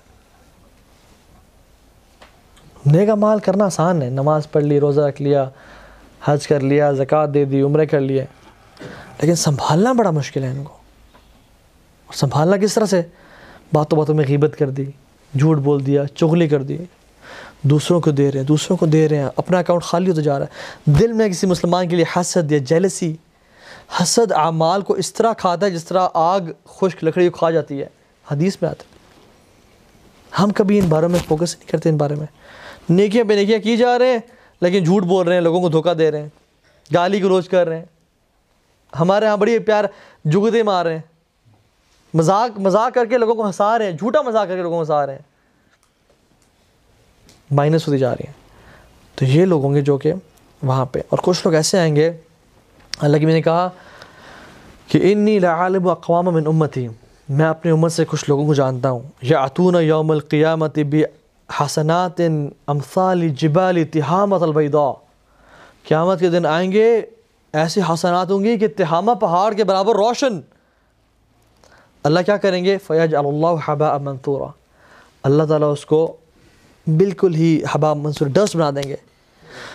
نیک اعمال کرنا آسان ہے، نماز پڑھ لی، روزہ رکھ لیا، حج کر لیا، زکوٰۃ دے دی، عمرے کر لیے، لیکن سنبھالنا بڑا مشکل ہے ان کو. اور سنبھالنا کس طرح سے؟ باتوں باتوں میں غیبت کر دی، جھوٹ بول دیا، چغلی کر دی، دوسروں کو دے رہے ہیں، اپنا اکاؤنٹ خالی ہوتا جا رہا ہے. دل میں کسی مسلمان کے لیے حسد یا جیلسی، حسد اعمال کو اس طرح کھاتا ہے جس طرح آگ خشک لکڑی کو کھا جاتی ہے، حدیث میں آتا ہے۔ ہم کبھی ان باروں میں فوکس نہیں کرتے، ان بارے میں نیکیاں بے نیکیاں کی جا رہے ہیں، لیکن جھوٹ بول رہے ہیں، لوگوں کو دھوکہ دے رہے ہیں، گالی گلوچ کر رہے ہیں، ہمارے ہاں بڑی پیار جگدے مار رہے ہیں، مذاق کر کے لوگوں کو ہنسا رہے ہیں، جھوٹا مذاق کر کے لوگوں کو ہنسا رہے ہیں، مائنس ہوتی جا رہی ہیں۔ تو یہ لوگ ہوں گے جو کہ وہاں پہ، اور کچھ لوگ ایسے آئیں گے، اللہ کی میں نے کہا کہ انی لعالم اقوام من امتی، میں اپنی امت سے کچھ لوگوں کو جانتا ہوں، یاتون یوم القیامت بحسنات امثال جبال تہامۃ البیضاء، قیامت کے دن آئیں گے ایسی حسنات ہوں گی کہ تہامہ پہاڑ کے برابر روشن۔ اللہ کیا کریں گے؟ فیجعل اللہ حباء منثورا، اللہ تعالیٰ اس کو بالکل ہی حباء منثور، ڈسٹ بنا دیں گے۔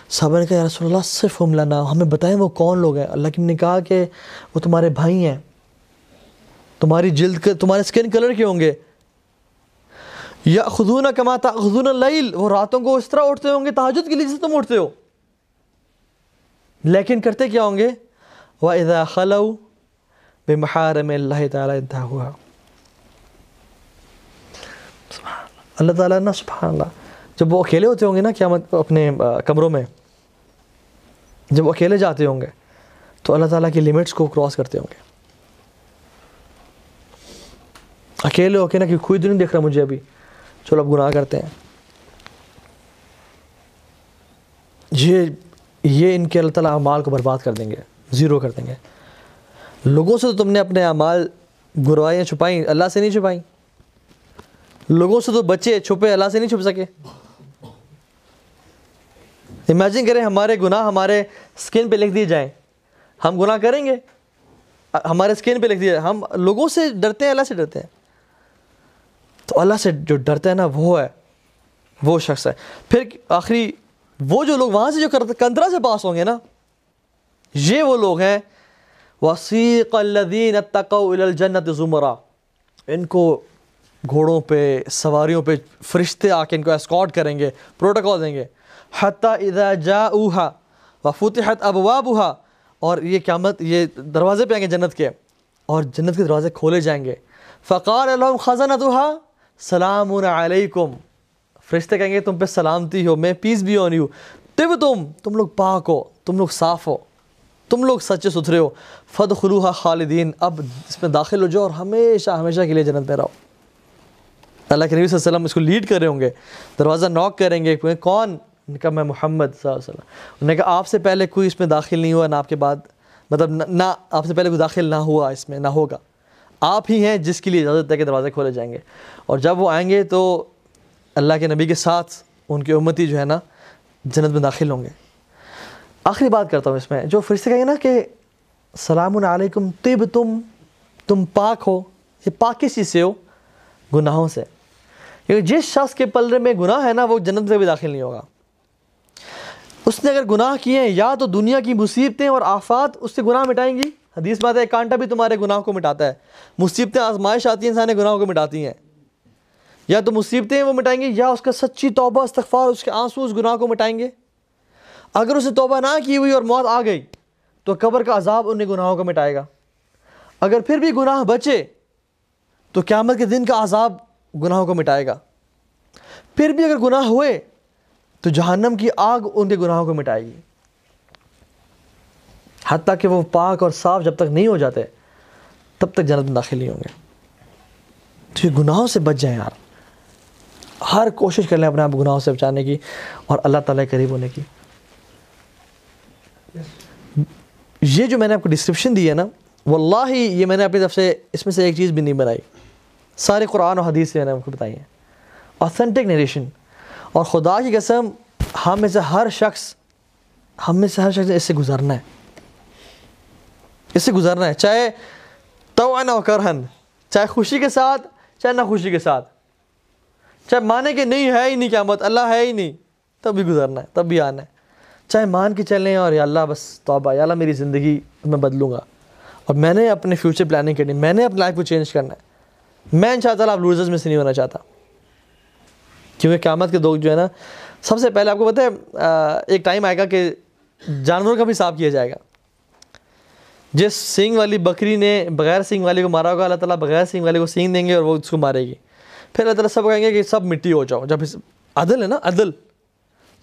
صحابہ نے کہا یا رسول اللہ صفہم لنا، ہمیں بتائیں وہ کون لوگ ہیں۔ اللہ کی نے کہا کہ وہ تمہارے بھائی ہیں، تمہاری جلد کے، تمہارے سکن کلر کے ہوں گے، یأخذون کما تأخذون اللیل، وہ راتوں کو اس طرح اٹھتے ہوں گے تہجد کے لیے جیسے تم اٹھتے ہو، لیکن کرتے کیا ہوں گے؟ وَإِذَا خَلَوْا بِمَحَارِمِ اللَّهِ تَعَالَى انتهكوها، اللہ تعالیٰ نا، سبحان اللہ، جب وہ اکیلے ہوتے ہوں گے نا قیامت اپنے کمروں میں، جب وہ اکیلے جاتے ہوں گے تو اللہ تعالیٰ کی لیمٹس کو کراس کرتے ہوں گے، اکیلے ہو کے نا کہ کوئی تو نہیں دیکھ رہا مجھے ابھی، چلو اب گناہ کرتے ہیں۔ یہ ان کے اللہ تعالیٰ اعمال کو برباد کر دیں گے، زیرو کر دیں گے۔ لوگوں سے تو تم نے اپنے اعمال برائیاں چھپائیں، اللہ سے نہیں چھپائیں، لوگوں سے تو بچے چھپے، اللہ سے نہیں چھپ سکے۔ امیجن کریں ہمارے گناہ ہمارے سکن پہ لکھ دیے جائیں، ہم گناہ کریں گے، ہمارے سکن پہ لکھ دیے جائیں، ہم لوگوں سے ڈرتے ہیں، اللہ سے ڈرتے ہیں۔ تو اللہ سے جو ڈرتا ہے نا وہ شخص ہے۔ پھر آخری وہ جو لوگ وہاں سے جو کنترا سے پاس ہوں گے نا، یہ وہ لوگ ہیں وَسِيقَ الَّذِينَ اتَّقَوْا إِلَى الْجَنَّةِ زُمَرًا، ان کو گھوڑوں پہ، سواریوں پہ فرشتے آ کے ان کو اسکارٹ کریں گے، پروٹوکول دیں گے، حَتَّى إِذَا جَاءُوهَا وَفُتِحَتْ أَبْوَابُهَا، اور یہ قیامت یہ دروازے پہ آئیں گے جنت کے، اور جنت کے دروازے کھولے جائیں گے، فَقَالَ لَهُمْ خَزَنَتُهَا سَلَامٌ عَلَيْكُمْ، فرشتے کہیں گے تم پہ سلامتی ہو، میں پیس بھی آن یو، تم لوگ پاک ہو، تم لوگ صاف ہو، تم لوگ سچے ستھرے ہو، فَادْخُلُوهَا خَالِدِينَ، اب اس میں داخل ہو جاؤ اور ہمیشہ ہمیشہ کے لیے جنت میں رہو۔ اللہ کے نبی صلی اللہ علیہ وسلم اس کو لیڈ کر رہے ہوں گے، دروازہ ناک کریں گے، کون؟ انہوں نے کہا میں محمد صلی اللہ علیہ وسلم۔ انہوں نے کہا آپ سے پہلے کوئی اس میں داخل نہیں ہوا، نہ آپ کے بعد، مطلب نہ آپ سے پہلے کوئی داخل نہ ہوا اس میں، نہ ہوگا، آپ ہی ہیں جس کے لیے اجازت ہے کہ دروازے کھولے جائیں گے۔ اور جب وہ آئیں گے تو اللہ کے نبی کے ساتھ ان کی امتی جو ہے نا جنت میں داخل ہوں گے۔ آخری بات کرتا ہوں اس میں، جو فرشتے کہیں گے نا کہ سلام علیکم طبتم، تم پاک ہو، یہ پاک کس چیز سے ہو؟ گناہوں سے، کیونکہ جس شخص کے پلڑے میں گناہ ہے نا وہ جنت میں بھی داخل نہیں ہوگا۔ اس نے اگر گناہ کیے ہیں، یا تو دنیا کی مصیبتیں اور آفات اس سے گناہ مٹائیں گی، حدیث میں آتا ہے ایک کانٹا بھی تمہارے گناہ کو مٹاتا ہے، مصیبتیں آزمائش آتی ہیں انسان کے گناہوں کو مٹاتی ہیں، یا تو مصیبتیں وہ مٹائیں گے، یا اس کا سچی توبہ استغفار، اس کے آنسو اس گناہ کو مٹائیں گے۔ اگر اسے توبہ نہ کی ہوئی اور موت آ گئی تو قبر کا عذاب ان گناہوں کو مٹائے گا۔ اگر پھر بھی گناہ بچے تو قیامت کے دن کا عذاب گناہوں کو مٹائے گا۔ پھر بھی اگر گناہ ہوئے تو جہنم کی آگ ان کے گناہوں کو مٹائے گی، حتیٰ کہ وہ پاک اور صاف جب تک نہیں ہو جاتے تب تک جنت میں داخل نہیں ہوں گے۔ تو یہ گناہوں سے بچ جائیں یار، ہر کوشش کر لیں اپنے آپ گناہوں سے بچانے کی اور اللہ تعالیٰ کے قریب ہونے کی۔ یہ جو میں نے آپ کو ڈسکرپشن دی ہے نا، واللہ یہ میں نے اپنی طرف سے اس میں سے ایک چیز بھی نہیں بنائی، سارے قرآن و حدیث سے میں نے آپ کو بتائی ہیں، آتھینٹک نیریشن۔ اور خدا کی قسم ہم میں سے ہر شخص نے اس سے گزرنا ہے، اس سے گزرنا ہے، چاہے طوعاً و کرہاً، چاہے خوشی کے ساتھ چاہے نہ خوشی کے ساتھ، چاہے مانے کہ نہیں ہے ہی نہیں قیامت، اللہ ہے ہی نہیں، تب بھی گزرنا ہے، تب بھی آنا ہے، چاہے مان کے چلیں اور یا اللہ بس توبہ، یا اللہ میری زندگی میں بدلوں گا اور میں نے اپنے فیوچر پلاننگ کرنی، میں نے اپنی لائف کو چینج کرنا ہے، میں انشاءاللہ آپ لوزرز میں سے نہیں ہونا چاہتا۔ کیونکہ قیامت کے دو جو ہے نا، سب سے پہلے آپ کو پتہ ہے ایک ٹائم آئے گا کہ جانوروں کا بھی حساب کیا جائے گا، جس سینگ والی بکری نے بغیر سینگ والی کو مارا ہوگا، اللہ تعالیٰ بغیر سینگ والے کو سینگ دیں گے اور وہ اس کو مارے گی. پھر اللہ تعالیٰ سب کہیں گے کہ سب مٹی ہو جاؤ. جب عدل ہے نا، عدل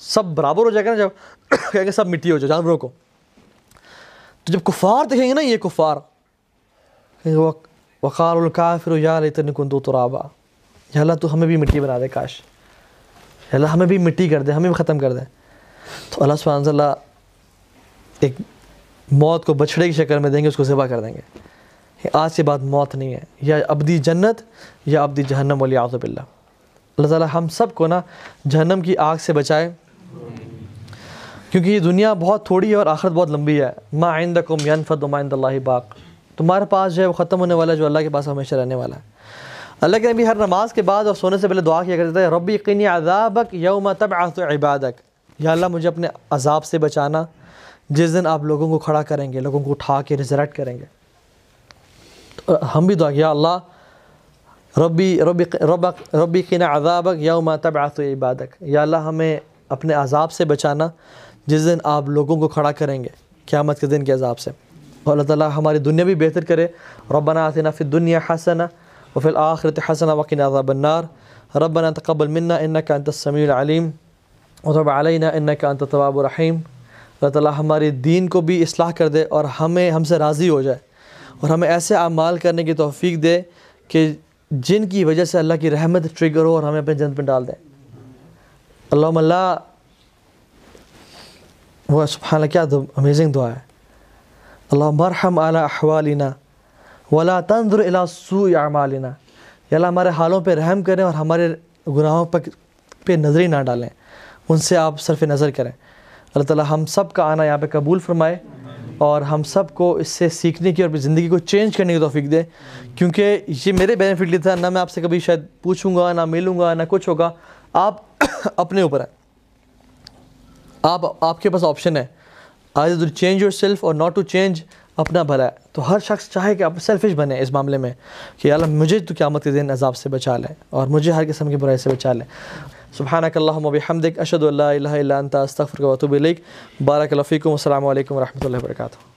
سب برابر ہو جائے گا نا، جب کہیں گے سب مٹی ہو جاؤ جانوروں کو. تو جب کفار دیکھیں گے نا، یہ کفار وقال الکافر یا لیتنی کنت ترابا، یا اللہ تو ہمیں بھی مٹی بنا دے، کاش یا اللہ ہمیں بھی مٹی کر دے، ہمیں بھی ختم کر دے. تو اللہ سبحانہ وتعالیٰ ایک موت کو بچھڑے کی شکل میں دیں گے، اس کو ذبح کر دیں گے. آج کے بعد موت نہیں ہے، یا ابدی جنت یا ابدی جہنم والعیاذ باللہ. اللہ تعالیٰ ہم سب کو نا جہنم کی آگ سے بچائے، کیونکہ یہ دنیا بہت تھوڑی ہے اور آخرت بہت لمبی ہے. ما عندکم ینفد وما عند اللہ باق، تمہارے پاس جو ہے وہ ختم ہونے والا ہے، جو اللہ کے پاس ہمیشہ رہنے والا ہے. اللہ کے نبی ہر نماز کے بعد اور سونے سے پہلے دعا کیا کرتے تھے، ربی قنی عذابک یوم تبعث عبادک، یا اللہ مجھے اپنے عذاب سے بچانا جس دن آپ لوگوں کو کھڑا کریں گے، لوگوں کو اٹھا کے ریزریکٹ کریں گے. تو ہم بھی دعا کیا اللہ ربی قنا عذابک یوم تبعث عبادک، یا اللہ ہمیں اپنے عذاب سے بچانا جس دن آپ لوگوں کو کھڑا کریں گے قیامت کے دن کے عذاب سے. اور اللہ تعالیٰ ہماری دنیا بھی بہتر کرے. ربنا آتنا فی الدنیا حسنہ وفی الآخرۃ حسنہ وقنا عذاب النار. ربنا تقبل منا انک انت السمیع العلیم وتب علینا انک انت التواب الرحیم. اللہ تعالیٰ ہماری دین کو بھی اصلاح کر دے اور ہم سے راضی ہو جائے، اور ہمیں ایسے اعمال کرنے کی توفیق دے کہ جن کی وجہ سے اللہ کی رحمت ٹریگر ہو اور ہمیں اپنے جنت میں ڈال دیں. اللہم اللہ، وہ سبحان اللہ کیا امیزنگ دعا ہے. اللہم ارحم علی احوالنا ولا تنظر الی سوء اعمالنا، یا اللہ ہمارے حالوں پہ رحم کریں اور ہمارے گناہوں پہ نظر نہ ڈالیں، ان سے آپ صرف نظر کریں. اللہ تعالیٰ ہم سب کا آنا یہاں پہ قبول فرمائے اور ہم سب کو اس سے سیکھنے کی اور اپنی زندگی کو چینج کرنے کی توفیق دے، کیونکہ یہ میرے بینیفٹ لیے تھا. نہ میں آپ سے کبھی شاید پوچھوں گا، نہ ملوں گا، نہ کچھ ہوگا. آپ اپنے اوپر ہیں، آپ کے پاس آپشن ہے، either to change yourself اور not to change، اپنا بھلا ہے. تو ہر شخص چاہے کہ آپ سیلفش بنے اس معاملے میں کہ اللہ مجھے تو قیامت کے دن عذاب سے بچا لے اور مجھے ہر قسم کی برائی سے بچا لے. سبحانک اللہم و بحمدک، اشہد ان لا الہ الا انت، استغفرک و اتوب الیک. بارک اللہ فیکم، السلام علیکم و رحمۃ اللہ وبرکاتہ.